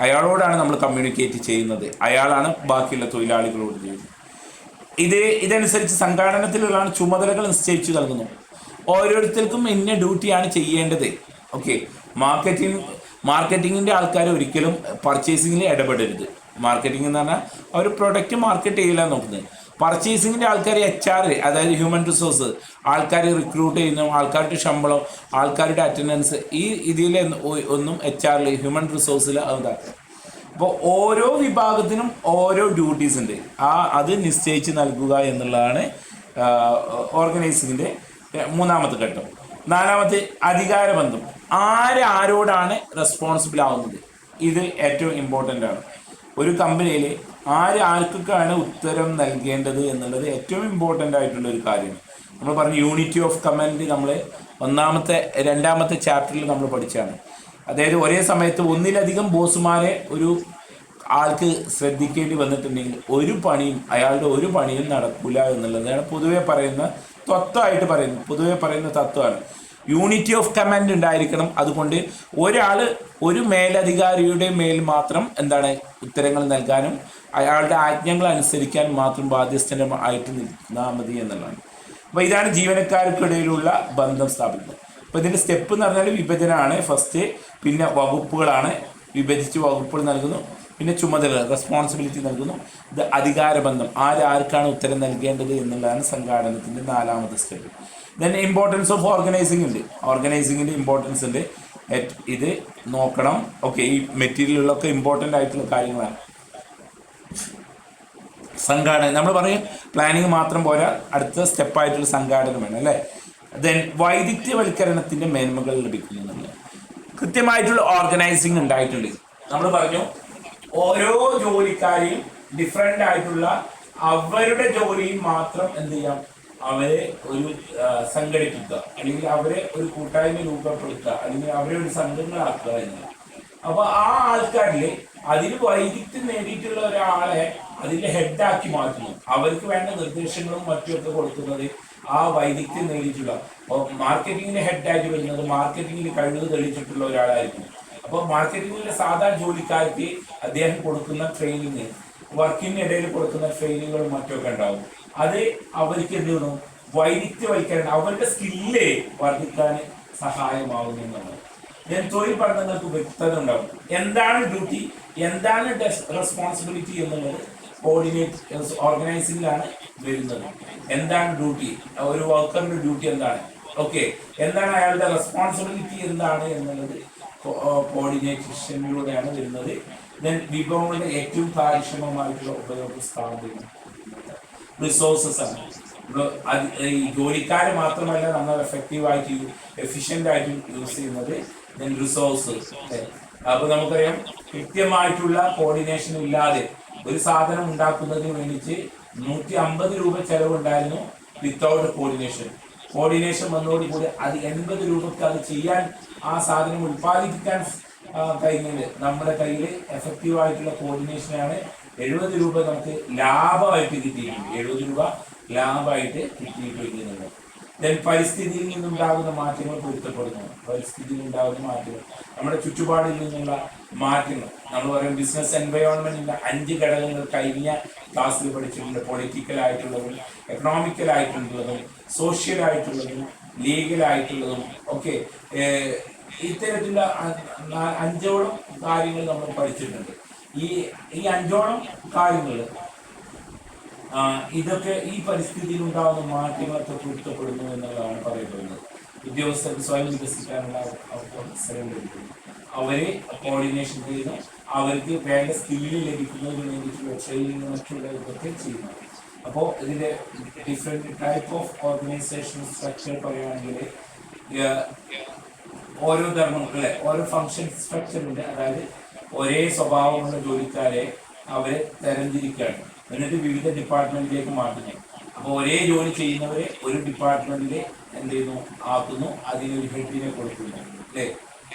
അയാളോടാണ് നമ്മൾ കമ്മ്യൂണിക്കേറ്റ് ചെയ്യുന്നത്, അയാളാണ് ബാക്കിയുള്ള തൊഴിലാളികളോട് ചെയ്യുന്നത്. ഇതനുസരിച്ച് സംഘാടനത്തിലുള്ള ചുമതലകൾ നിശ്ചയിച്ചു നൽകുന്നു. ഓരോരുത്തർക്കും ഇന്ന ഡ്യൂട്ടിയാണ് ചെയ്യേണ്ടത്. ഓക്കെ, മാർക്കറ്റിങ്ങിൻ്റെ ആൾക്കാർ ഒരിക്കലും പർച്ചേസിങ്ങിൽ ഇടപെടരുത്. മാർക്കറ്റിംഗ് എന്ന് പറഞ്ഞാൽ അവർ പ്രൊഡക്റ്റ് മാർക്കറ്റ് ചെയ്യില്ല നോക്കുന്നത്. പർച്ചേസിങ്ങിൻ്റെ ആൾക്കാർ HR, അതായത് ഹ്യൂമൻ റിസോഴ്സ്, ആൾക്കാർ റിക്രൂട്ട് ചെയ്യുന്നു, ആൾക്കാരുടെ ശമ്പളം, ആൾക്കാരുടെ അറ്റൻഡൻസ്, ഇതിൽ ഒന്നും HR ഹ്യൂമൻ റിസോഴ്സിൽ അതാക്കുക. അപ്പോൾ ഓരോ വിഭാഗത്തിനും ഓരോ ഡ്യൂട്ടീസ് ഉണ്ട്, അത് നിശ്ചയിച്ച് നൽകുക എന്നുള്ളതാണ് ഓർഗനൈസിങ്ങിൻ്റെ മൂന്നാമത്തെ ഘട്ടം. നാലാമത്തെ അധികാരബന്ധം, ആരോടാണ് റെസ്പോൺസിബിൾ ആവുന്നത്, ഇത് ഏറ്റവും ഇമ്പോർട്ടൻ്റ് ആണ്. ഒരു കമ്പനിയിൽ ആർക്കൊക്കെയാണ് ഉത്തരം നൽകേണ്ടത് എന്നുള്ളത് ഏറ്റവും ഇമ്പോർട്ടൻ്റ് ആയിട്ടുള്ള ഒരു കാര്യമാണ്. നമ്മൾ പറഞ്ഞു യൂണിറ്റി ഓഫ് കമാൻഡ് നമ്മൾ രണ്ടാമത്തെ ചാപ്റ്ററിൽ നമ്മൾ പഠിച്ചാണ്. അതായത് ഒരേ സമയത്ത് ഒന്നിലധികം ബോസുമാരെ ഒരു ആൾക്ക് ശ്രദ്ധിക്കേണ്ടി വന്നിട്ടുണ്ടെങ്കിൽ അയാളുടെ ഒരു പണിയും നടക്കില്ല എന്നുള്ളതാണ് പൊതുവെ പറയുന്ന തത്വമാണ്. യൂണിറ്റി ഓഫ് കമാൻഡ് ഉണ്ടായിരിക്കണം. അതുകൊണ്ട് ഒരാൾ ഒരു മേലധികാരിയുടെ മേൽ മാത്രം ഉത്തരങ്ങൾ നൽകാനും അയാളുടെ ആജ്ഞകൾ അനുസരിക്കാൻ മാത്രം ബാധ്യസ്ഥമായിട്ട് നിന്നാൽ മതി എന്നുള്ളതാണ്. അപ്പോൾ ഇതാണ് ജീവനക്കാർക്കിടയിലുള്ള ബന്ധം സ്ഥാപിക്കുന്നത്. അപ്പോൾ ഇതിൻ്റെ സ്റ്റെപ്പ് എന്ന് പറഞ്ഞാൽ വിഭജനമാണ് ഫസ്റ്റ്, പിന്നെ വകുപ്പുകളാണ്, വിഭജിച്ച് വകുപ്പുകൾ നൽകുന്നു, പിന്നെ ചുമതല റെസ്പോൺസിബിലിറ്റി നൽകുന്നു. ഇത് അധികാരബന്ധം, ആർക്കാണ് ഉത്തരം നൽകേണ്ടത് എന്നുള്ളതാണ് സംഘാടനത്തിൻ്റെ നാലാമത്തെ സ്റ്റെപ്പ്. ദെൻ ഇമ്പോർട്ടൻസ് ഓഫ് ഓർഗനൈസിങ്ങിൻ്റെ ഇമ്പോർട്ടൻസ് ഉണ്ട്, ഇത് നോക്കണം. ഓക്കെ, ഈ മെറ്റീരിയലുകളൊക്കെ ഇമ്പോർട്ടൻ്റ് ആയിട്ടുള്ള കാര്യങ്ങളാണ്. സംഘാടനം നമ്മൾ പറയും പ്ലാനിങ് മാത്രം പോരാ, അടുത്ത സ്റ്റെപ്പായിട്ടുള്ള സംഘാടനം വേണം അല്ലേ. ദെൻ വൈദഗ്ധ്യവൽക്കരണത്തിൻ്റെ മേന്മകൾ ലഭിക്കുന്നുണ്ട്. കൃത്യമായിട്ടുള്ള ഓർഗനൈസിങ് ഉണ്ടായിട്ടുണ്ട്. നമ്മൾ പറഞ്ഞു ഓരോ ജോലിക്കാരെയും ഡിഫറെൻ്റ് ആയിട്ടുള്ള അവരുടെ ജോലിയിൽ മാത്രം എന്ത് ചെയ്യാം, അവരെ ഒരു സംഘടിപ്പിക്കുക, അല്ലെങ്കിൽ അവരെ ഒരു കൂട്ടായ്മ രൂപപ്പെടുത്തുക, അല്ലെങ്കിൽ അവരെ ഒരു സംഘങ്ങളാക്കുക എന്നത്. അപ്പോൾ ആ ആൾക്കാരിൽ അതിന് വൈദഗ്ധ്യം നേടിയിട്ടുള്ള ഒരാളെ അതിൻ്റെ ഹെഡാക്കി മാറ്റുന്നു. അവർക്ക് വേണ്ട നിർദ്ദേശങ്ങളും മറ്റുമൊക്കെ കൊടുക്കുന്നത് ആ വൈദഗ്ധ്യം നേടിയിട്ടുള്ള, മാർക്കറ്റിങ്ങിൻ്റെ ഹെഡായിട്ട് വരുന്നത് മാർക്കറ്റിങ്ങിൽ കഴിവ് തെളിയിച്ചിട്ടുള്ള ഒരാളായിരിക്കും. അപ്പോൾ മാർക്കറ്റിങ്ങിലെ സാധാരണ ജോലിക്കാർക്ക് അദ്ദേഹം കൊടുക്കുന്ന ട്രെയിനിങ്, വർക്കിനിടയിൽ കൊടുക്കുന്ന ട്രെയിനിങ്ങുകളും മറ്റുമൊക്കെ ഉണ്ടാവും. അത് അവർക്ക് എന്ത് ചെയ്യണം, വൈദഗ്ധ്യവൽക്കരണം, അവരുടെ സ്കില്ല് വർദ്ധിക്കാൻ സഹായമാകുന്നു എന്നുള്ളത്. ഞാൻ തൊഴിൽ പഠനങ്ങൾക്ക് വ്യക്തത ഉണ്ടാവും. എന്താണ് ഡ്യൂട്ടി, എന്താണ് റെസ്പോൺസിബിലിറ്റി എന്നുള്ളത് ഓർഗനൈസിങ്ങിലാണ് വരുന്നത്. എന്താണ് ഡ്യൂട്ടി, ഒരു വർക്കറിന്റെ ഡ്യൂട്ടി എന്താണ്, ഓക്കെ, എന്താണ് അയാളുടെ റെസ്പോൺസിബിലിറ്റി എന്താണ് എന്നുള്ളത് കോർഡിനേഷനിലൂടെയാണ് വരുന്നത്. ദെൻ വിഭവങ്ങളുടെ ഏറ്റവും കാര്യക്ഷമമായിട്ടുള്ള ഉപയോഗം സ്ഥാപിക്കുന്നു. റിസോഴ്സസ് ആണ്, ഈ ജോലിക്കാരെ മാത്രമല്ല നമ്മൾ എഫക്റ്റീവായിട്ട് എഫിഷ്യൻ്റ് ആയിട്ട് യൂസ് ചെയ്യുന്നത്. ദെൻ റിസോഴ്സ്, അപ്പോൾ നമുക്കറിയാം കൃത്യമായിട്ടുള്ള കോർഡിനേഷൻ ഇല്ലാതെ ഒരു സാധനം ഉണ്ടാക്കുന്നതിന് വേണ്ടിയിട്ട് 150 രൂപ ചെലവുണ്ടായിരുന്നു വിത്തൗട്ട് കോർഡിനേഷൻ. കോർഡിനേഷൻ വന്നതോടുകൂടി അത് 80 രൂപക്ക് അത് ചെയ്യാൻ ആ സാധനം ഉൽപ്പാദിപ്പിക്കാൻ കഴിഞ്ഞത് നമ്മുടെ കയ്യിൽ എഫക്റ്റീവ് ആയിട്ടുള്ള കോർഡിനേഷനാണ്. 70 രൂപ നമുക്ക് ലാഭമായിട്ട് കിട്ടിയിട്ടുണ്ട്. 70 രൂപ ലാഭമായിട്ട് കിട്ടിയിട്ടുണ്ട്. ദെൻ പരിസ്ഥിതിയിൽ നിന്നുണ്ടാകുന്ന മാറ്റങ്ങൾ പൊരുത്തപ്പെടുന്നു. പരിസ്ഥിതിയിൽ ഉണ്ടാകുന്ന മാറ്റങ്ങൾ, നമ്മുടെ ചുറ്റുപാടിൽ നിന്നുള്ള മാറ്റങ്ങൾ. നമ്മൾ പറയും ബിസിനസ് എൻവയോൺമെന്റിന്റെ 5 ഘടകങ്ങൾ കഴിഞ്ഞ ക്ലാസ്സിൽ പഠിച്ചിട്ടുണ്ട്. പൊളിറ്റിക്കൽ ആയിട്ടുള്ളതും, എക്കണോമിക്കൽ ആയിട്ടുള്ളതും, സോഷ്യൽ ആയിട്ടുള്ളതും, ലീഗൽ ആയിട്ടുള്ളതും ഒക്കെ ഇത്തരത്തിലുള്ള 5ഓളം കാര്യങ്ങൾ നമ്മൾ പഠിച്ചിട്ടുണ്ട്. ഈ 5ഓളം കാര്യങ്ങൾ ഇതൊക്കെ ഈ പരിസ്ഥിതിയിൽ ഉണ്ടാകുന്ന മാറ്റങ്ങളൊക്കെ പൊരുത്തപ്പെടുന്നു എന്നുള്ളതാണ് പറയപ്പെടുന്നത്. ഉദ്യോഗസ്ഥർക്ക് സ്വയം വികസിക്കാനുള്ള അവസരം ലഭിക്കുന്നു. അവരെ കോർഡിനേഷൻ ചെയ്യുന്നു, അവർക്ക് വേണ്ട സ്കില്ല് ലഭിക്കുന്നതിന് വേണ്ടിയിട്ടുള്ള ട്രെയിനിങ് മറ്റുള്ള ഇതൊക്കെ ചെയ്യുന്നു. അപ്പോൾ ഇതിന്റെ different type of organisation structure പറയുകയാണെങ്കിൽ ഓരോ ധർമ്മങ്ങളെ ഓരോ ഫങ്ഷൻ സ്ട്രക്ചർ ഉണ്ട്. അതായത് ഒരേ സ്വഭാവമുള്ള ജോലിക്കാരെ അവരെ തരംതിരിക്കുകയാണ്, എന്നിട്ട് വിവിധ ഡിപ്പാർട്ട്മെന്റിലേക്ക് മാറ്റുന്നു. അപ്പോൾ ഒരേ ജോലി ചെയ്യുന്നവരെ ഒരു ഡിപ്പാർട്ട്മെന്റിൽ എന്ത് ചെയ്യുന്നു ആക്കുന്നു, അതിനൊരു ഹെഡിനെ കൊടുക്കുന്നു അല്ലേ.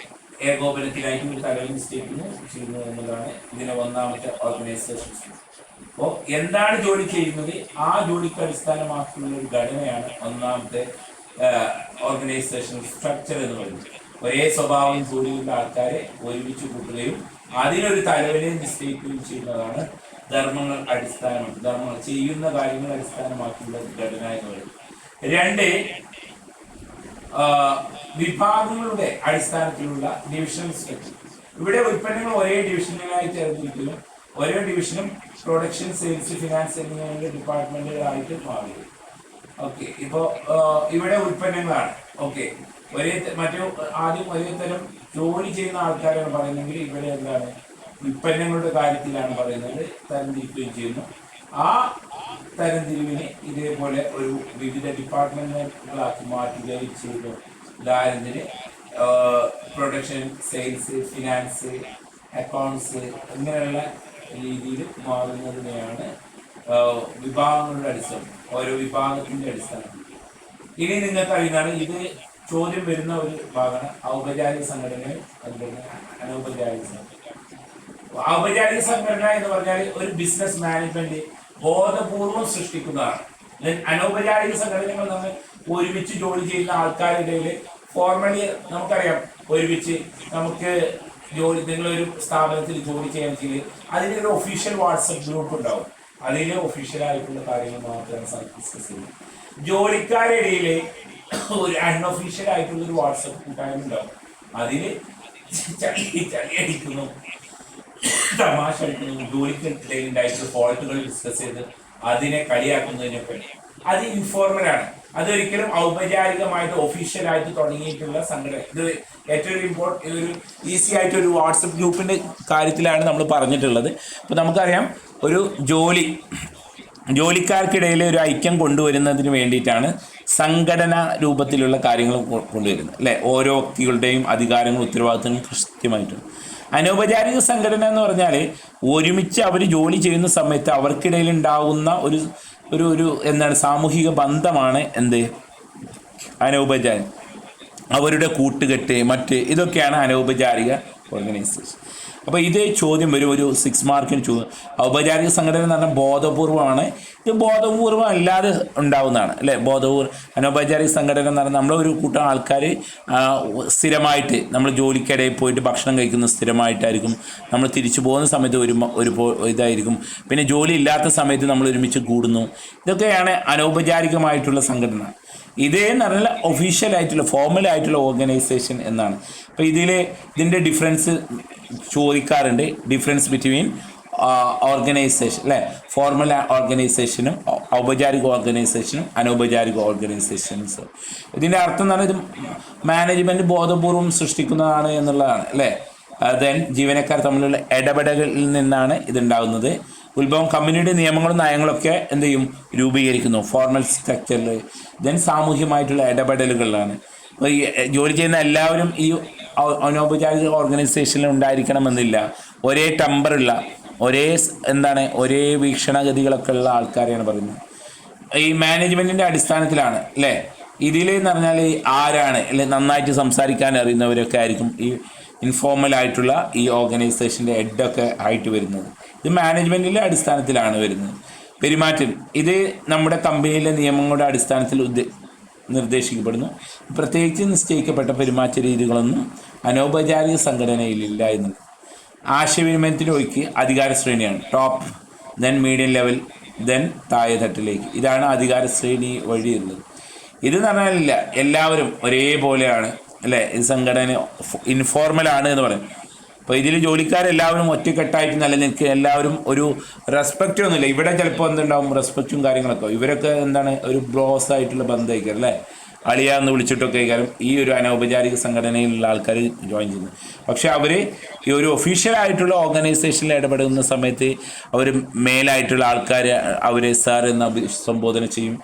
ഏകോപനത്തിനായിട്ട് ഒരു തലവൻ നിശ്ചയിക്കുന്നു ചെയ്യുന്നു എന്നതാണ് ഇതിന്റെ 1ാമത്തെ ഓർഗനൈസേഷൻ. അപ്പോൾ എന്താണ് ജോലി ചെയ്യുന്നത്, ആ ജോലിക്ക് അടിസ്ഥാനമാക്കിയുള്ള ഒരു ഘടനയാണ് 1ാമത്തെ ഓർഗനൈസേഷൻ സ്ട്രക്ചർ എന്ന് പറയുന്നത്. ഒരേ സ്വഭാവം ജോലിയുള്ള ആൾക്കാരെ ഒരുമിച്ച് കൂട്ടുകയും അതിനൊരു തലവനെ നിശ്ചയിക്കുകയും ചെയ്യുന്നതാണ് ധർമ്മങ്ങൾ ധർമ്മങ്ങൾ ചെയ്യുന്ന കാര്യങ്ങൾ അടിസ്ഥാനമാക്കിയുള്ള ഘടന എന്ന് പറയുന്നത്. 2 വിഭാഗങ്ങളുടെ അടിസ്ഥാനത്തിലുള്ള ഡിവിഷൻ സ്ട്രക്ചർ. ഇവിടെ ഉൽപ്പന്നങ്ങൾ ഒരേ ഡിവിഷനുകളായി ചേർന്നിരിക്കുന്നു. ഓരോ ഡിവിഷനും പ്രൊഡക്ഷൻ, സെയിൽസ്, ഫിനാൻസ് എന്നിങ്ങനെ ഡിപ്പാർട്ട്മെന്റുകളായിട്ട് മാറി. ഓക്കെ, ഇപ്പോ ഇവിടെ ഉൽപ്പന്നങ്ങളാണ്. ഓക്കെ, ആദ്യം ഒരേ തരം ജോലി ചെയ്യുന്ന ആൾക്കാരാണ് പറയുന്നെങ്കിൽ ഇവിടെ എന്താണ് ഉൽപ്പന്നങ്ങളുടെ കാര്യത്തിലാണ് പറയുന്നത്, തരംതിരിക്കുകയും ചെയ്യുന്നു. ആ തരംതിരിവിനെ ഇതേപോലെ ഒരു വിവിധ ഡിപ്പാർട്ട്മെന്റുകളാക്കി മാറ്റുകയും ചെയ്തു. ഉദാഹരണത്തിന് പ്രൊഡക്ഷൻ, സെയിൽസ്, ഫിനാൻസ്, അക്കൗണ്ട്സ് ഇങ്ങനെയുള്ള രീതിയിൽ മാറുന്നതിനെയാണ് വിഭാഗങ്ങളുടെ അടിസ്ഥാനം, ഓരോ വിഭാഗത്തിന്റെ അടിസ്ഥാനം. ഇനി നിങ്ങൾക്ക് അറിയുന്നതാണ്, ഇത് ചോദ്യം വരുന്ന ഒരു ഭാഗമാണ് ഔപചാരിക സംഘടനയും അതുപോലെ അനൗപചാരിക സംഘടന. ഔപചാരിക സംഘടന എന്ന് പറഞ്ഞാൽ ഒരു ബിസിനസ് മാനേജ്മെന്റ് ബോധപൂർവം സൃഷ്ടിക്കുന്നതാണ്. അനൗപചാരിക സംഘടനകൾ നമ്മൾ ഒരുമിച്ച് ജോലി ചെയ്യുന്ന ആൾക്കാരുടെ ഫോർമലി നമുക്കറിയാം, ഒരുമിച്ച് നമുക്ക് നിങ്ങളൊരു സ്ഥാപനത്തിൽ ജോലി ചെയ്യാൻ അതിനൊരു ഒഫീഷ്യൽ വാട്സപ്പ് ഗ്രൂപ്പ് ഉണ്ടാവും. അതിൽ ഒഫീഷ്യൽ ആയിട്ടുള്ള കാര്യങ്ങൾ മാത്രമാണ് ഡിസ്കസ് ചെയ്യുന്നത്. ജോലിക്കാരുടെ ഒരു അൺഒഫീഷ്യൽ ആയിട്ടുള്ള ഒരു വാട്സപ്പ് കൂട്ടായ്മ ഉണ്ടാവും. അതിൽ ചളി അടിക്കുന്നു, തമാശ അടിക്കുന്നു, ജോലിക്കിടയിൽ ഉണ്ടായിട്ടുള്ള ഫോൾട്ടുകൾ ഡിസ്കസ് ചെയ്ത് അതിനെ കളിയാക്കുന്നതിനൊക്കെ. അത് ഇൻഫോർമലാണ്. അതൊരിക്കലും ഔപചാരികമായിട്ട് ഒഫീഷ്യലായിട്ട് തുടങ്ങിയിട്ടുള്ള സംഘടന. ഇത് ഏറ്റവും ഒരു ഈസി ആയിട്ട് ഒരു വാട്സപ്പ് ഗ്രൂപ്പിന്റെ കാര്യത്തിലാണ് നമ്മൾ പറഞ്ഞിട്ടുള്ളത്. അപ്പോൾ നമുക്കറിയാം, ഒരു ജോലിക്കാർക്കിടയിൽ ഒരു ഐക്യം കൊണ്ടുവരുന്നതിന് വേണ്ടിയിട്ടാണ് സംഘടന രൂപത്തിലുള്ള കാര്യങ്ങൾ കൊണ്ടുവരുന്നത് അല്ലേ. ഓരോ വ്യക്തികളുടെയും അധികാരങ്ങളും ഉത്തരവാദിത്തങ്ങളും കൃത്യമായിട്ടുണ്ട്. അനൗപചാരിക സംഘടന എന്ന് പറഞ്ഞാൽ ഒരുമിച്ച് അവർ ജോലി ചെയ്യുന്ന സമയത്ത് അവർക്കിടയിൽ ഉണ്ടാകുന്ന ഒരു എന്താണ് സാമൂഹിക ബന്ധമാണ് അനൗപചാരിക. അവരുടെ കൂട്ടുകെട്ട് ഇതൊക്കെയാണ് അനൗപചാരിക ഓർഗനൈസേഷൻ. അപ്പോൾ ഇത് ചോദ്യം വരും, ഒരു 6 മാർക്കിന് ചോദ്യം. ഔപചാരിക സംഘടന എന്ന് പറഞ്ഞാൽ ബോധപൂർവമാണ്. ഇത് ബോധപൂർവം അല്ലാതെ ഉണ്ടാവുന്നതാണ് അല്ലേ. അനൗപചാരിക സംഘടന എന്ന് പറഞ്ഞാൽ നമ്മളൊരു കൂട്ടം ആൾക്കാർ സ്ഥിരമായിട്ട് നമ്മൾ ജോലിക്കിടയിൽ പോയിട്ട് ഭക്ഷണം കഴിക്കുന്ന സ്ഥിരമായിട്ടായിരിക്കും. നമ്മൾ തിരിച്ചു പോകുന്ന സമയത്ത് ഒരു ഇതായിരിക്കും. പിന്നെ ജോലി ഇല്ലാത്ത സമയത്ത് നമ്മൾ ഒരുമിച്ച് കൂടുന്നു. ഇതൊക്കെയാണ് അനൗപചാരികമായിട്ടുള്ള സംഘടന. ഇതെന്ന് പറഞ്ഞാൽ ഒഫീഷ്യൽ ആയിട്ടുള്ള ഫോർമൽ ആയിട്ടുള്ള ഓർഗനൈസേഷൻ എന്നാണ്. അപ്പോൾ ഇതിൻ്റെ ഡിഫറൻസ് ചോദിക്കാറുണ്ട്. ഡിഫറൻസ് ബിറ്റ്വീൻ ഓർഗനൈസേഷൻ അല്ലേ, ഫോർമൽ ഓർഗനൈസേഷനും ഔപചാരിക ഓർഗനൈസേഷനും അനൗപചാരിക ഓർഗനൈസേഷൻസ്. ഇതിൻ്റെ അർത്ഥം എന്ന് പറഞ്ഞാൽ ഇത് മാനേജ്മെൻറ്റ് ബോധപൂർവം സൃഷ്ടിക്കുന്നതാണ് എന്നുള്ളതാണ് അല്ലേ. ദെൻ ജീവനക്കാർ തമ്മിലുള്ള ഇടപെടലിൽ നിന്നാണ് ഇതുണ്ടാകുന്നത്. ഉത്ഭവം കമ്പനിയുടെ നിയമങ്ങളും നയങ്ങളൊക്കെ എന്ത് ചെയ്യും, രൂപീകരിക്കുന്നു ഫോർമൽ സ്ട്രക്ചറിൽ. ദെൻ സാമൂഹ്യമായിട്ടുള്ള ഇടപെടലുകളിലാണ്. അപ്പോൾ ഈ ജോലി ചെയ്യുന്ന എല്ലാവരും ഈ അനൗപചാരിക ഓർഗനൈസേഷനിൽ ഉണ്ടായിരിക്കണമെന്നില്ല. ഒരേ ടമ്പറുള്ള ഒരേ വീക്ഷണഗതികളൊക്കെ ഉള്ള ആൾക്കാരെയാണ് പറയുന്നത്. ഈ മാനേജ്മെൻറ്റിൻ്റെ അടിസ്ഥാനത്തിലാണ് അല്ലേ. ഇതിലെന്ന് പറഞ്ഞാൽ ആരാണ് അല്ലെ നന്നായിട്ട് സംസാരിക്കാൻ അറിയുന്നവരൊക്കെ ആയിരിക്കും ഈ ഇൻഫോർമൽ ആയിട്ടുള്ള ഈ ഓർഗനൈസേഷൻ്റെ ഹെഡൊക്കെ ആയിട്ട് വരുന്നത്. ഇത് മാനേജ്മെൻറ്റിൻ്റെ അടിസ്ഥാനത്തിലാണ് വരുന്നത്. പെരുമാറ്റം ഇത് നമ്മുടെ കമ്പനിയിലെ നിയമങ്ങളുടെ അടിസ്ഥാനത്തിൽ നിർദ്ദേശിക്കപ്പെടുന്നു. പ്രത്യേകിച്ച് നിശ്ചയിക്കപ്പെട്ട പെരുമാറ്റ രീതികളൊന്നും അനൗപചാരിക സംഘടനയിലില്ല എന്നുള്ളത്. ആശയവിനിമയത്തിൻ്റെ ഒഴുക്ക് അധികാര ശ്രേണിയാണ്. Top, then medium level, then താഴെ തട്ടിലേക്ക്. ഇതാണ് അധികാര ശ്രേണി വഴിയുള്ളത്. ഇതെന്ന് പറഞ്ഞാലില്ല എല്ലാവരും ഒരേപോലെയാണ് അല്ലേ. ഇത് സംഘടന ഇൻഫോർമലാണ് എന്ന് പറയും. അപ്പോൾ ഇതിൽ ജോലിക്കാരെല്ലാവരും ഒറ്റക്കെട്ടായിട്ട് നിലനിൽക്കുക, എല്ലാവരും ഒരു റെസ്പെക്റ്റ് ഒന്നുമില്ല. ഇവിടെ ചിലപ്പോൾ എന്തുണ്ടാവും റെസ്പെക്റ്റും കാര്യങ്ങളൊക്കെ. ഇവരൊക്കെ എന്താണ് ഒരു ബ്രോസ് ആയിട്ടുള്ള ബന്ധമായിരിക്കും അല്ലേ, അളിയാന്ന് വിളിച്ചിട്ടൊക്കെ ആയിരിക്കും ഈ ഒരു അനൗപചാരിക സംഘടനയിലുള്ള ആൾക്കാർ ജോയിൻ ചെയ്യുന്നത്. പക്ഷെ അവർ ഈ ഒരു ഒഫീഷ്യലായിട്ടുള്ള ഓർഗനൈസേഷനിൽ ഇടപെടുന്ന സമയത്ത് അവർ മേലായിട്ടുള്ള ആൾക്കാർ അവരെ സാർ എന്ന് അഭിസംബോധന ചെയ്യും.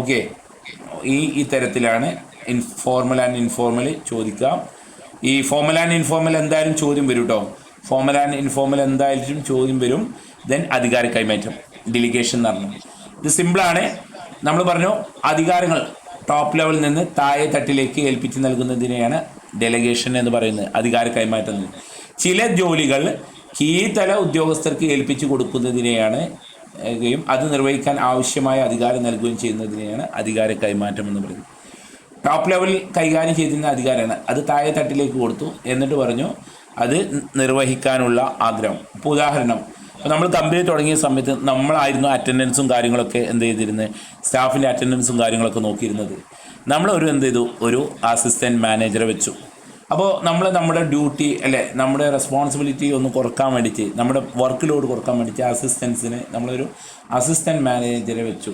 ഓക്കെ, ഈ തരത്തിലാണ് ഫോർമൽ ആൻഡ് ഇൻഫോർമൽ ചോദിക്കാം. ഈ ഫോർമൽ ആൻഡ് ഇൻഫോർമൽ എന്തായാലും ചോദ്യം വരും കേട്ടോ. ഫോർമൽ ആൻഡ് ഇൻഫോർമൽ എന്തായാലും ചോദ്യം വരും. ദെൻ അധികാര കൈമാറ്റം, ഡെലിഗേഷൻ എന്ന് പറഞ്ഞു. ഇത് സിമ്പിളാണ്. നമ്മൾ പറഞ്ഞു അധികാരങ്ങൾ ടോപ്പ് ലെവലിൽ നിന്ന് താഴെ തട്ടിലേക്ക് ഏൽപ്പിച്ച് നൽകുന്നതിനെയാണ് ഡെലിഗേഷൻ എന്ന് പറയുന്നത്, അധികാര കൈമാറ്റം. ചില ജോലികൾ കീഴ്തല ഉദ്യോഗസ്ഥർക്ക് ഏൽപ്പിച്ചു കൊടുക്കുന്നതിനെയാണ് അത് നിർവഹിക്കാൻ ആവശ്യമായ അധികാരം നൽകുകയും ചെയ്യുന്നതിനെയാണ് അധികാര കൈമാറ്റം എന്ന് പറയുന്നത്. ടോപ്പ് ലെവലിൽ കൈകാര്യം ചെയ്തിരുന്ന അധികാരമാണ്, അത് താഴെ തട്ടിലേക്ക് കൊടുത്തു. എന്നിട്ട് പറഞ്ഞു അത് നിർവഹിക്കാനുള്ള ആഗ്രഹം. ഇപ്പോൾ ഉദാഹരണം, അപ്പോൾ നമ്മൾ കമ്പനി തുടങ്ങിയ സമയത്ത് നമ്മളായിരുന്നു അറ്റൻഡൻസും കാര്യങ്ങളൊക്കെ എന്ത് ചെയ്തിരുന്നത്, സ്റ്റാഫിൻ്റെ അറ്റൻഡൻസും കാര്യങ്ങളൊക്കെ നോക്കിയിരുന്നത്. നമ്മൾ എന്ത് ചെയ്തു, ഒരു അസിസ്റ്റൻറ്റ് മാനേജറെ വെച്ചു. അപ്പോൾ നമ്മുടെ ഡ്യൂട്ടി അല്ലേ, നമ്മുടെ റെസ്പോൺസിബിലിറ്റി ഒന്ന് കുറക്കാൻ വേണ്ടിയിട്ട്, നമ്മുടെ വർക്ക് ലോഡ് കുറക്കാൻ വേണ്ടിയിട്ട് അസിസ്റ്റൻസിന് നമ്മളൊരു അസിസ്റ്റൻറ്റ് മാനേജറെ വെച്ചു.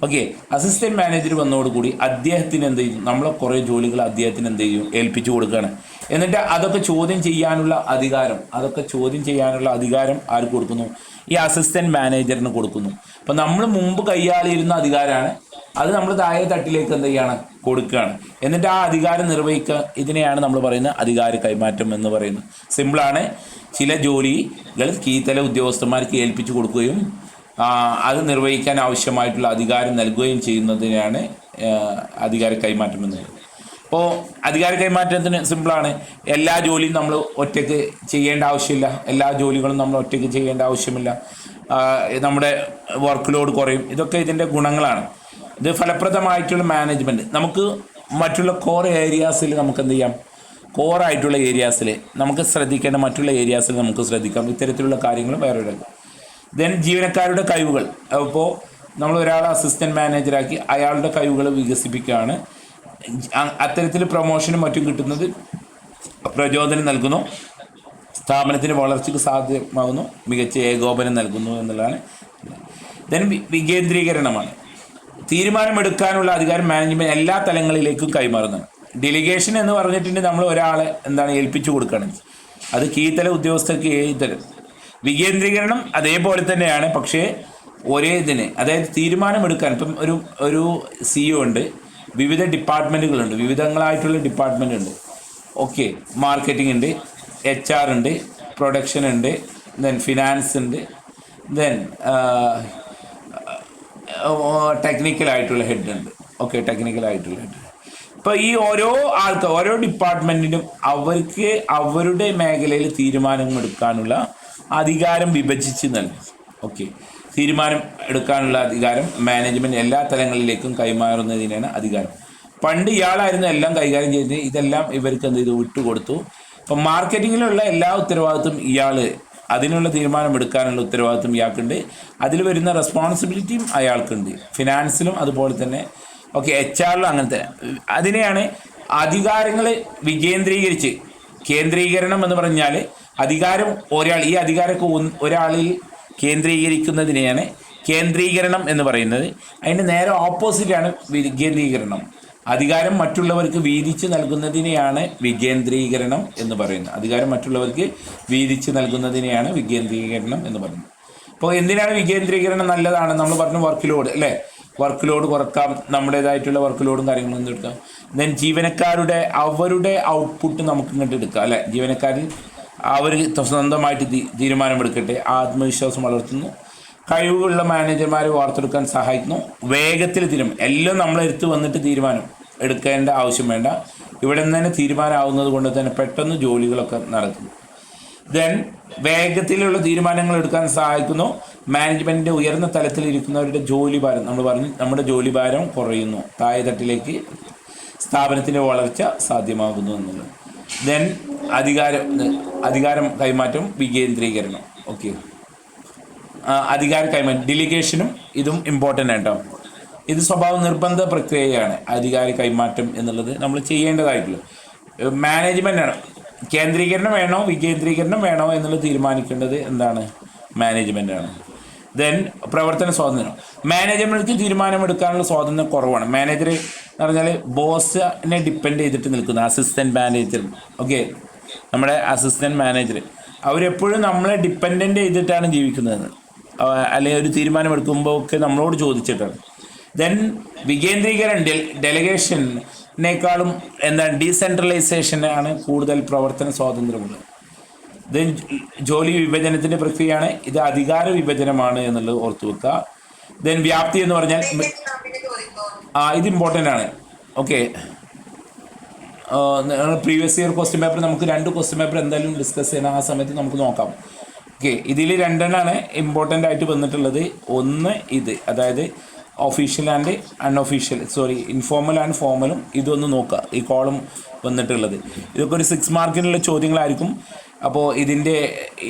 ഓക്കെ, അസിസ്റ്റൻറ്റ് മാനേജർ വന്നതോടുകൂടി അദ്ദേഹത്തിന് എന്ത് ചെയ്യും, നമ്മളെ കുറേ ജോലികൾ അദ്ദേഹത്തിന് എന്ത് ചെയ്യും, ഏൽപ്പിച്ചു കൊടുക്കുകയാണ്. എന്നിട്ട് അതൊക്കെ ചോദ്യം ചെയ്യാനുള്ള അധികാരം ആർക്ക് കൊടുക്കുന്നു, ഈ അസിസ്റ്റൻറ്റ് മാനേജറിന് കൊടുക്കുന്നു. അപ്പം നമ്മൾ മുമ്പ് കൈയാളിയിരുന്ന അധികാരമാണ്, അത് നമ്മൾ താഴെ തട്ടിലേക്ക് എന്ത് ചെയ്യാണ്, കൊടുക്കുകയാണ്. എന്നിട്ട് ആ അധികാരം നിർവഹിക്കുക, ഇതിനെയാണ് നമ്മൾ പറയുന്നത് അധികാര കൈമാറ്റം എന്ന് പറയുന്നത്. സിമ്പിളാണ്. ചില ജോലികൾ കീഴ്തല ഉദ്യോഗസ്ഥന്മാർക്ക് ഏൽപ്പിച്ചു കൊടുക്കുകയും അത് നിർവഹിക്കാൻ ആവശ്യമായിട്ടുള്ള അധികാരം നൽകുകയും ചെയ്യുന്നതിനാണ് അധികാര കൈമാറ്റം എന്ന് പറയുന്നത്. അപ്പോൾ അധികാര കൈമാറ്റത്തിന് സിമ്പിളാണ്. എല്ലാ ജോലിയും നമ്മൾ ഒറ്റയ്ക്ക് ചെയ്യേണ്ട ആവശ്യമില്ല, എല്ലാ ജോലികളും നമ്മൾ ഒറ്റയ്ക്ക് ചെയ്യേണ്ട ആവശ്യമില്ല. നമ്മുടെ വർക്ക് ലോഡ് കുറയും. ഇതൊക്കെ ഇതിൻ്റെ ഗുണങ്ങളാണ്. ഇത് ഫലപ്രദമായിട്ടുള്ള മാനേജ്മെൻറ്റ്. നമുക്ക് മറ്റുള്ള കോർ ഏരിയാസിൽ നമുക്ക് എന്ത് ചെയ്യാം, കോറായിട്ടുള്ള ഏരിയാസിൽ നമുക്ക് ശ്രദ്ധിക്കേണ്ട മറ്റുള്ള ഏരിയാസിൽ നമുക്ക് ശ്രദ്ധിക്കാം. ഇത്തരത്തിലുള്ള കാര്യങ്ങൾ വേറെ എടുക്കാം. ദെൻ ജീവനക്കാരുടെ കഴിവുകൾ. അപ്പോൾ നമ്മൾ ഒരാളെ അസിസ്റ്റൻറ്റ് മാനേജറാക്കി അയാളുടെ കഴിവുകൾ വികസിപ്പിക്കുകയാണ്. അത്തരത്തിൽ പ്രൊമോഷനും മറ്റും കിട്ടുന്നത് പ്രചോദനം നൽകുന്നു, സ്ഥാപനത്തിൻ്റെ വളർച്ചയ്ക്ക് സാധ്യമാകുന്നു, മികച്ച ഏകോപനം നൽകുന്നു എന്നുള്ളതാണ്. ദെൻ വികേന്ദ്രീകരണമാണ്. തീരുമാനമെടുക്കാനുള്ള അധികാരം മാനേജ്മെൻറ്റ് എല്ലാ തലങ്ങളിലേക്കും കൈമാറുന്നതാണ്. ഡെലിഗേഷൻ എന്ന് പറഞ്ഞിട്ടുണ്ടെങ്കിൽ നമ്മൾ ഒരാളെ ഏൽപ്പിച്ചു കൊടുക്കുകയാണ്, അത് കീഴ്തല ഉദ്യോഗസ്ഥർക്ക് ഏതുതരം. വികേന്ദ്രീകരണം അതേപോലെ തന്നെയാണ്, പക്ഷേ ഒരേ ഇതിന്, അതായത് തീരുമാനമെടുക്കാൻ. ഇപ്പം ഒരു CEO ഉണ്ട്, വിവിധ ഡിപ്പാർട്ട്മെൻറ്റുകളുണ്ട്, വിവിധങ്ങളായിട്ടുള്ള ഡിപ്പാർട്ട്മെൻ്റ് ഉണ്ട്. ഓക്കെ, മാർക്കറ്റിംഗ് ഉണ്ട്, HR ഉണ്ട്, പ്രൊഡക്ഷൻ ഉണ്ട്, ദെൻ ഫിനാൻസ് ഉണ്ട്, ദെൻ ടെക്നിക്കലായിട്ടുള്ള ഹെഡ് ഉണ്ട്. ഓക്കെ, ടെക്നിക്കലായിട്ടുള്ള ഹെഡ്. ഇപ്പോൾ ഈ ഓരോ ഡിപ്പാർട്ട്മെൻറ്റിനും അവർക്ക് അവരുടെ മേഖലയിൽ തീരുമാനമെടുക്കാനുള്ള അധികാരം വിഭജിച്ച് നൽകും. ഓക്കെ, തീരുമാനം എടുക്കാനുള്ള അധികാരം മാനേജ്മെൻറ്റ് എല്ലാ തലങ്ങളിലേക്കും കൈമാറുന്നതിനാണ് അധികാരം. പണ്ട് ഇയാളായിരുന്നു എല്ലാം കൈകാര്യം ചെയ്തത്, ഇതെല്ലാം ഇവർക്ക് എന്ത് ചെയ്തു, വിട്ടുകൊടുത്തു. അപ്പം മാർക്കറ്റിങ്ങിലുള്ള എല്ലാ ഉത്തരവാദിത്വം അതിനുള്ള തീരുമാനം എടുക്കാനുള്ള ഉത്തരവാദിത്വം ഇയാൾക്കുണ്ട്. അതിൽ വരുന്ന റെസ്പോൺസിബിലിറ്റിയും അയാൾക്കുണ്ട്. ഫിനാൻസിലും അതുപോലെ തന്നെ. ഓക്കെ, HR-ലും അങ്ങനത്തെ. അതിനെയാണ് അധികാരങ്ങൾ വികേന്ദ്രീകരിച്ച്. കേന്ദ്രീകരണം എന്ന് പറഞ്ഞാൽ അധികാരം ഈ അധികാരമൊക്കെ ഒരാളിൽ കേന്ദ്രീകരിക്കുന്നതിനെയാണ് കേന്ദ്രീകരണം എന്ന് പറയുന്നത്. അതിൻ്റെ നേരെ ഓപ്പോസിറ്റാണ് വികേന്ദ്രീകരണം. അധികാരം മറ്റുള്ളവർക്ക് വീതിച്ച് നൽകുന്നതിനെയാണ് വികേന്ദ്രീകരണം എന്ന് പറയുന്നത്. അധികാരം മറ്റുള്ളവർക്ക് വീതിച്ച് നൽകുന്നതിനെയാണ് വികേന്ദ്രീകരണം എന്ന് പറയുന്നത്. അപ്പോൾ എന്തിനാണ് വികേന്ദ്രീകരണം നല്ലതാണ്? നമ്മൾ പറഞ്ഞു വർക്ക് ലോഡ് അല്ലേ. വർക്ക് ലോഡ് കുറക്കാം, നമ്മുടേതായിട്ടുള്ള വർക്ക് ലോഡും കാര്യങ്ങളും എടുക്കാം. ദെൻ ജീവനക്കാരുടെ അവരുടെ ഔട്ട്പുട്ട് നമുക്ക് ഇങ്ങോട്ട് എടുക്കാം അല്ലേ. ജീവനക്കാർ അവർ സ്വന്തമായിട്ട് തീരുമാനമെടുക്കട്ടെ. ആത്മവിശ്വാസം വളർത്തുന്നു. കഴിവുള്ള മാനേജർമാരെ വാർത്തെടുക്കാൻ സഹായിക്കുന്നു. വേഗത്തിൽ എല്ലാം നമ്മളെടുത്ത് വന്നിട്ട് തീരുമാനം എടുക്കേണ്ട ആവശ്യം വേണ്ട. ഇവിടെ നിന്ന് തന്നെ തീരുമാനമാവുന്നത് കൊണ്ട് തന്നെ പെട്ടെന്ന് ജോലികളൊക്കെ നടക്കുന്നു. ദെൻ വേഗത്തിലുള്ള തീരുമാനങ്ങൾ എടുക്കാൻ സഹായിക്കുന്നു. മാനേജ്മെൻറ്റിൻ്റെ ഉയർന്ന തലത്തിലിരിക്കുന്നവരുടെ ജോലിഭാരം, നമ്മൾ പറഞ്ഞു, നമ്മുടെ ജോലിഭാരം കുറയുന്നു. താഴെത്തട്ടിലേക്ക് സ്ഥാപനത്തിൻ്റെ വളർച്ച സാധ്യമാകുന്നു എന്നുള്ളത്. ദെൻ അധികാരം കൈമാറ്റം, വികേന്ദ്രീകരണം. ഓക്കെ, അധികാര കൈമാറ്റം, ഡെലിഗേഷനും ഇതും ഇമ്പോർട്ടൻ്റ് ആട്ടോ. ഇത് സ്വഭാവ നിർബന്ധ പ്രക്രിയയാണ്. അധികാര കൈമാറ്റം എന്നുള്ളത് നമ്മൾ ചെയ്യേണ്ടതായിട്ടുള്ളൂ. മാനേജ്മെൻറ്റാണ്. കേന്ദ്രീകരണം വേണോ വികേന്ദ്രീകരണം വേണോ എന്നുള്ളത് തീരുമാനിക്കേണ്ടത് എന്താണ്? മാനേജ്മെൻറ്റാണ്. ദെൻ പ്രവർത്തന സ്വാതന്ത്ര്യം. മാനേജ്മെൻറ്റ് തീരുമാനമെടുക്കാനുള്ള സ്വാതന്ത്ര്യം കുറവാണ്. മാനേജർ എന്ന് പറഞ്ഞാൽ ബോസിനെ ഡിപ്പെൻഡ് ചെയ്തിട്ട് നിൽക്കുന്ന അസിസ്റ്റൻറ്റ് മാനേജർ. ഓക്കെ, നമ്മുടെ അസിസ്റ്റൻറ്റ് മാനേജർ അവരെപ്പോഴും നമ്മളെ ഡിപ്പെൻഡൻ്റ് ചെയ്തിട്ടാണ് ജീവിക്കുന്നത്. അല്ലെങ്കിൽ ഒരു തീരുമാനമെടുക്കുമ്പോൾ ഒക്കെ നമ്മളോട് ചോദിച്ചിട്ടാണ്. ദെൻ വികേന്ദ്രീകരണം, ഡെലിഗേഷനേക്കാളും ഡീസെൻട്രലൈസേഷനാണ് കൂടുതൽ പ്രവർത്തന സ്വാതന്ത്ര്യമുള്ളത്. ദെൻ ജോലി വിഭജനത്തിൻ്റെ പ്രക്രിയയാണ്. ഇത് അധികാര വിഭജനമാണ് എന്നുള്ളത് ഓർത്തു വെക്കുക. ദെൻ വ്യാപ്തി എന്ന് പറഞ്ഞാൽ ഇത് ഇമ്പോർട്ടൻ്റ് ആണ്. Okay, previous year question paper നമുക്ക് 2 ക്വസ്റ്റ്യൻ പേപ്പർ എന്തായാലും ഡിസ്കസ് ചെയ്യണം. ആ സമയത്ത് നമുക്ക് നോക്കാം. ഓക്കെ, ഇതിൽ 2 ഇമ്പോർട്ടൻ്റ് ആയിട്ട് വന്നിട്ടുള്ളത്. ഒന്ന് ഇത്, അതായത് official and unofficial, informal and ഫോർമലും ഇതൊന്ന് നോക്കുക. ഈ കോളം വന്നിട്ടുള്ളത് ഇതൊക്കെ ഒരു 6 മാർക്കിനുള്ള ചോദ്യങ്ങളായിരിക്കും. അപ്പോൾ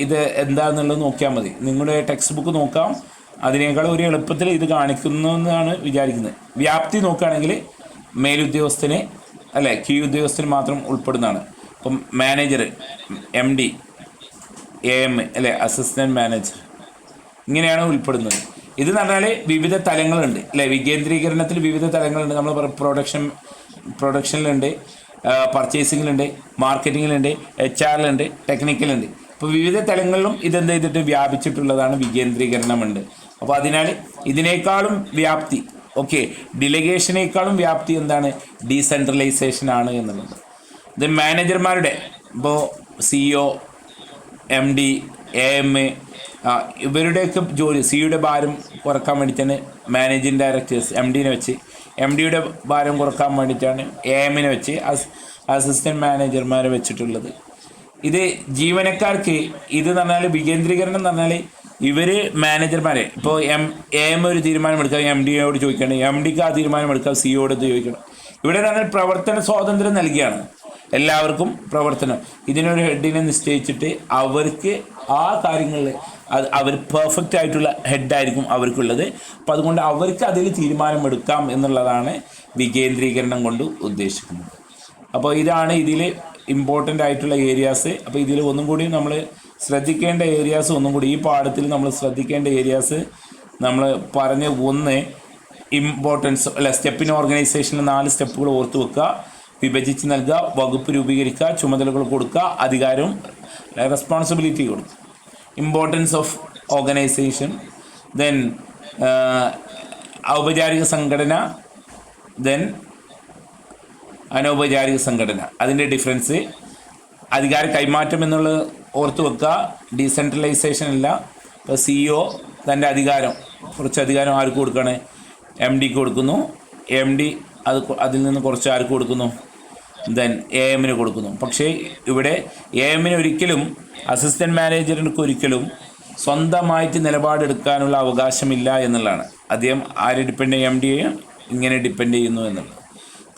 ഇത് എന്താണെന്നുള്ളത് നോക്കിയാൽ മതി. നിങ്ങളുടെ ടെക്സ്റ്റ് ബുക്ക് നോക്കാം. അതിനേക്കാൾ ഒരു എളുപ്പത്തിൽ ഇത് കാണിക്കുന്നതെന്നാണ് വിചാരിക്കുന്നത്. വ്യാപ്തി നോക്കുകയാണെങ്കിൽ മേലുദ്യോഗസ്ഥന് കീഴ് ഉദ്യോഗസ്ഥന് മാത്രം ഉൾപ്പെടുന്നതാണ്. ഇപ്പം manager, MD, AM assistant manager, ഇങ്ങനെയാണ് ഉൾപ്പെടുന്നത്. ഇത് എന്ന് പറഞ്ഞാൽ വിവിധ തലങ്ങളുണ്ട് വികേന്ദ്രീകരണത്തിൽ വിവിധ തലങ്ങളുണ്ട്. നമ്മൾ പ്രൊഡക്ഷനിലുണ്ട്, പർച്ചേസിങ്ങിലുണ്ട്, മാർക്കറ്റിങ്ങിലുണ്ട്, HR ടെക്നിക്കലുണ്ട്. അപ്പോൾ വിവിധ തലങ്ങളിലും ഇതെന്ത് ചെയ്തിട്ട് വ്യാപിച്ചിട്ടുള്ളതാണ് വികേന്ദ്രീകരണമുണ്ട്. അപ്പോൾ അതിനാൽ ഇതിനേക്കാളും വ്യാപ്തി, ഡിലിഗേഷനേക്കാളും വ്യാപ്തി എന്താണ്? ഡീസെൻട്രലൈസേഷൻ ആണ് എന്നുള്ളത്. ഇത് മാനേജർമാരുടെ ഇപ്പോൾ CEO, MD, AM ഇവരുടെയൊക്കെ ജോലി, സിയുടെ ഭാരം കുറക്കാൻ വേണ്ടിയിട്ടാണ് മാനേജിങ് ഡയറക്ടേഴ്സ് MDനെ വെച്ച്, MDയുടെ ഭാരം കുറക്കാൻ വേണ്ടിയിട്ടാണ് AMനെ വെച്ച് അസിസ്റ്റൻറ്റ് മാനേജർമാരെ വെച്ചിട്ടുള്ളത്. ഇത് ജീവനക്കാർക്ക് ഇത് എന്ന് പറഞ്ഞാൽ വികേന്ദ്രീകരണം എന്ന് പറഞ്ഞാൽ ഇവർ മാനേജർമാരെ ഇപ്പോൾ AM ഒരു തീരുമാനമെടുക്കാം, MDയോട് ചോദിക്കണം, MDക്ക് ആ തീരുമാനമെടുക്കാം, സിയോട് ചോദിക്കണം. ഇവിടെ എന്ന് പറഞ്ഞാൽ പ്രവർത്തന സ്വാതന്ത്ര്യം നൽകിയാണ് എല്ലാവർക്കും പ്രവർത്തനം. ഇതിനൊരു ഹെഡിനെ നിശ്ചയിച്ചിട്ട് അവർക്ക് ആ കാര്യങ്ങളിൽ അവർ പെർഫെക്റ്റ് ആയിട്ടുള്ള ഹെഡായിരിക്കും അവർക്കുള്ളത്. അപ്പോൾ അതുകൊണ്ട് അവർക്ക് അതിൽ തീരുമാനമെടുക്കാം എന്നുള്ളതാണ് വികേന്ദ്രീകരണം കൊണ്ട് ഉദ്ദേശിക്കുന്നത്. അപ്പോൾ ഇതാണ് ഇതിൽ ഇമ്പോർട്ടൻ്റ് ആയിട്ടുള്ള ഏരിയാസ്. അപ്പോൾ ഇതിൽ ഒന്നും കൂടി നമ്മൾ ശ്രദ്ധിക്കേണ്ട ഏരിയാസ് ഈ പാഠത്തിൽ നമ്മൾ ശ്രദ്ധിക്കേണ്ട ഏരിയാസ് നമ്മൾ പറഞ്ഞ ഒന്ന് ഇമ്പോർട്ടൻസ് സ്റ്റെപ്പ് ഇൻ ഓർഗനൈസേഷനിൽ 4 സ്റ്റെപ്പുകൾ ഓർത്ത് വെക്കുക. വിഭജിച്ച് നൽകുക, വകുപ്പ് രൂപീകരിക്കുക, ചുമതലകൾ കൊടുക്കുക, അധികാരവും റെസ്പോൺസിബിലിറ്റി കൊടുക്കുക. ഇമ്പോർട്ടൻസ് ഓഫ് ഓർഗനൈസേഷൻ, ദെൻ ഔപചാരിക സംഘടന, ദെൻ അനൗപചാരിക സംഘടന, അതിൻ്റെ ഡിഫറൻസ്. അധികാര കൈമാറ്റം എന്നുള്ളത് ഓർത്ത് വെക്കുക. ഡീസെൻട്രലൈസേഷൻ അല്ല. ഇപ്പോൾ CEO തൻ്റെ കുറച്ച് അധികാരം ആർക്ക് കൊടുക്കുകയാണ്? MDക്ക് കൊടുക്കുന്നു. MD അതിൽ നിന്ന് കുറച്ച് ആർക്ക് കൊടുക്കുന്നു? ദെൻ AMന് കൊടുക്കുന്നു. പക്ഷേ ഇവിടെ AMന് ഒരിക്കലും അസിസ്റ്റൻറ്റ് മാനേജറിന് ഒരിക്കലും സ്വന്തമായിട്ട് നിലപാടെടുക്കാനുള്ള അവകാശമില്ല എന്നുള്ളതാണ്. അദ്ദേഹം ആരെ ഡിപ്പെൻഡ് ചെയ്യും? MDയെ ഇങ്ങനെ ഡിപ്പെൻഡ് ചെയ്യുന്നു എന്നുള്ളത്.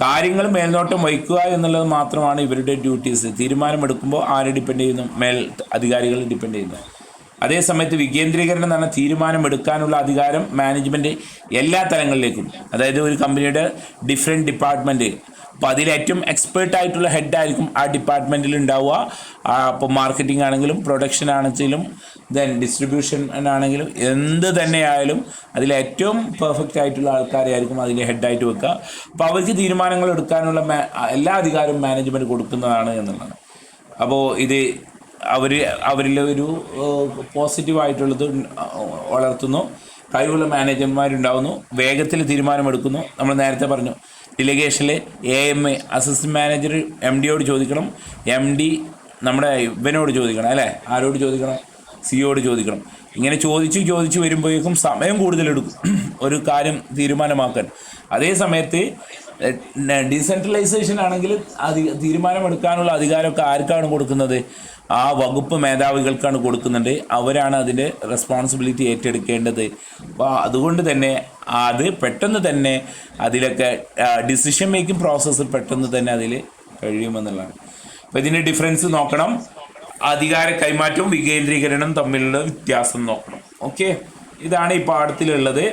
കാര്യങ്ങൾ മേൽനോട്ടം വഹിക്കുക എന്നുള്ളത് മാത്രമാണ് ഇവരുടെ ഡ്യൂട്ടീസ്. തീരുമാനമെടുക്കുമ്പോൾ ആരെ ഡിപ്പെൻഡ് ചെയ്യുന്നു? അധികാരികൾ ഡിപ്പെൻഡ് ചെയ്യുന്നു. അതേസമയത്ത് വികേന്ദ്രീകരണം എന്ന് പറഞ്ഞാൽ തീരുമാനമെടുക്കാനുള്ള അധികാരം മാനേജ്മെൻറ്റ് എല്ലാ തലങ്ങളിലേക്കും, അതായത് ഒരു കമ്പനിയുടെ ഡിഫറെൻറ്റ് ഡിപ്പാർട്ട്മെൻറ്റ്, അപ്പോൾ അതിലേറ്റവും എക്സ്പേർട്ടായിട്ടുള്ള ഹെഡായിരിക്കും ആ ഡിപ്പാർട്ട്മെൻറ്റിൽ ഉണ്ടാവുക. അപ്പോൾ മാർക്കറ്റിംഗ് ആണെങ്കിലും പ്രൊഡക്ഷൻ ആണെങ്കിലും ദെൻ ഡിസ്ട്രിബ്യൂഷൻ ആണെങ്കിലും എന്ത് തന്നെയായാലും അതിലേറ്റവും പെർഫെക്റ്റ് ആയിട്ടുള്ള ആൾക്കാരെ ആയിരിക്കും അതിൻ്റെ ഹെഡായിട്ട് വെക്കുക. അപ്പോൾ അവർക്ക് തീരുമാനങ്ങൾ എടുക്കാനുള്ള എല്ലാ അധികാരവും മാനേജ്മെൻറ്റ് കൊടുക്കുന്നതാണ് എന്നുള്ളതാണ്. അപ്പോൾ ഇത് അവരിൽ ഒരു പോസിറ്റീവായിട്ടുള്ളത് വളർത്തുന്നു. കഴിവുള്ള മാനേജർമാരുണ്ടാവുന്നു, വേഗത്തിൽ തീരുമാനമെടുക്കുന്നു. നമ്മൾ നേരത്തെ പറഞ്ഞു ഡിലിഗേഷനിൽ AMA അസിസ്റ്റൻറ്റ് മാനേജർ MDയോട് ചോദിക്കണം, MD നമ്മുടെ ഇവനോട് ചോദിക്കണം അല്ലേ, ആരോട് ചോദിക്കണം, സിയോട് ചോദിക്കണം. ഇങ്ങനെ ചോദിച്ചു വരുമ്പോഴേക്കും സമയം കൂടുതലെടുക്കും ഒരു കാര്യം തീരുമാനമാക്കാൻ. അതേ സമയത്ത് ഡീസെൻട്രലൈസേഷൻ ആണെങ്കിൽ തീരുമാനമെടുക്കാനുള്ള അധികാരമൊക്കെ ആർക്കാണ് കൊടുക്കുന്നത്? ആ വകുപ്പ് മേധാവികൾക്കാണ് കൊടുക്കുന്നുണ്ട്. അവരാണ് അതിൻ്റെ റെസ്പോൺസിബിലിറ്റി ഏറ്റെടുക്കേണ്ടത്. അപ്പോൾ അതുകൊണ്ട് തന്നെ അത് പെട്ടെന്ന് തന്നെ അതിലൊക്കെ ഡിസിഷൻ മേക്കിംഗ് പ്രോസസ്സ് പെട്ടെന്ന് തന്നെ അതിൽ കഴിയുമെന്നുള്ളതാണ്. അപ്പോൾ ഇതിൻ്റെ ഡിഫറൻസ് നോക്കണം, അധികാര കൈമാറ്റവും വികേന്ദ്രീകരണം തമ്മിലുള്ള വ്യത്യാസം നോക്കണം. ഓക്കെ, ഇതാണ് ഈ പാഠത്തിലുള്ളത്.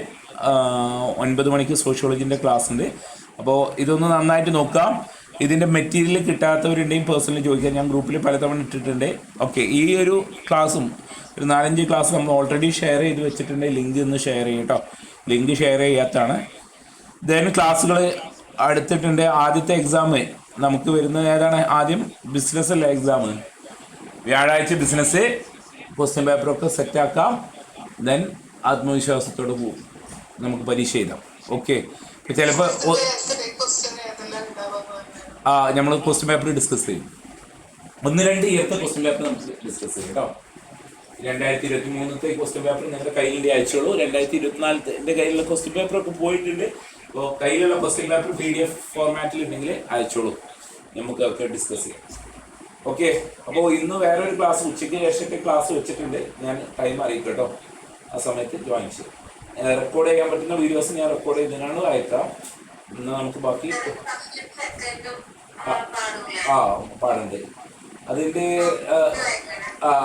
9 മണിക്ക് സോഷ്യോളജിൻ്റെ ക്ലാസ് ഉണ്ട്. അപ്പോൾ ഇതൊന്ന് നന്നായിട്ട് നോക്കാം. ഇതിൻ്റെ മെറ്റീരിയൽ കിട്ടാത്തവരുണ്ടെങ്കിൽ പേഴ്സണലി ചോദിക്കാം, ഞാൻ ഗ്രൂപ്പിൽ പലതവണ ഇട്ടിട്ടുണ്ട്. ഓക്കെ, ഈ ഒരു ക്ലാസ്സും ഒരു 4-5 ക്ലാസ് നമ്മൾ ഓൾറെഡി ഷെയർ ചെയ്ത് വെച്ചിട്ടുണ്ട്. ലിങ്ക് ഒന്ന് ഷെയർ ചെയ്യും കേട്ടോ, ലിങ്ക് ഷെയർ ചെയ്യാത്തതാണ്. ദെൻ ക്ലാസ്സുകൾ അടുത്തിട്ടുണ്ട്. ആദ്യത്തെ എക്സാം നമുക്ക് വരുന്നത് ഏതാണ്? ആദ്യം ബിസിനസ് അല്ല എക്സാം. വ്യാഴാഴ്ച ബിസിനസ് ക്വസ്റ്റ്യൻ പേപ്പറൊക്കെ സെറ്റാക്കാം. ദെൻ ആത്മവിശ്വാസത്തോടെ പോകും, നമുക്ക് പരീക്ഷ എഴുതാം. ഓക്കെ, ചിലപ്പോൾ നമ്മൾ ക്വസ്റ്റ്യൻ പേപ്പർ ഡിസ്കസ് ചെയ്യും. 1-2 ഇയർത്തെ ക്വസ്റ്റ്യൻ പേപ്പർ നമുക്ക് ഡിസ്കസ് ചെയ്യും കേട്ടോ. 2023 ക്വസ്റ്റ്യൻ പേപ്പർ നിങ്ങളുടെ കയ്യിൽ അയച്ചോളൂ. 2024 കയ്യിലുള്ള ക്വസ്റ്റ്യൻ പേപ്പറൊക്കെ പോയിട്ടുണ്ട്. അപ്പോൾ കയ്യിലുള്ള ക്വസ്റ്റ്യൻ പേപ്പർ PDF ഫോർമാറ്റിൽ ഉണ്ടെങ്കിൽ അയച്ചോളൂ, നമുക്കൊക്കെ ഡിസ്കസ് ചെയ്യാം. ഓക്കെ, അപ്പോൾ ഇന്ന് വേറൊരു ക്ലാസ് ഉച്ചയ്ക്ക് ശേഷമൊക്കെ ക്ലാസ് വെച്ചിട്ടുണ്ട്. ഞാൻ ടൈം അറിയിക്കും കേട്ടോ, ആ സമയത്ത് ജോയിൻ ചെയ്യും. റെക്കോർഡ് ചെയ്യാൻ പറ്റുന്ന വീഡിയോസ് ഞാൻ റെക്കോർഡ് ചെയ്തതിനാണ് അയക്കാം. എന്നാൽ നമുക്ക് ബാക്കി പാടുണ്ട്. അതിൻ്റെ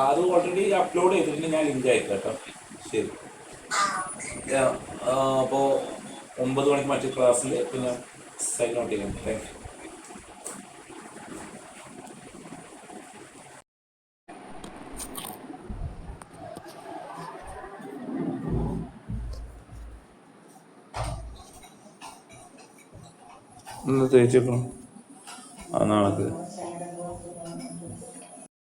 അത് ഓൾറെഡി അപ്ലോഡ് ചെയ്തിട്ടുണ്ട്, ഞാൻ ലിങ്ക് അയക്കാം കേട്ടോ. ശരി, അപ്പോൾ 9 മണിക്ക് മറ്റു ക്ലാസ്സിൽ പിന്നെ സൈൻ ഔട്ട് ചെയ്യാം. Thank you. ഒന്ന് തേച്ചേക്കണം നാളെ.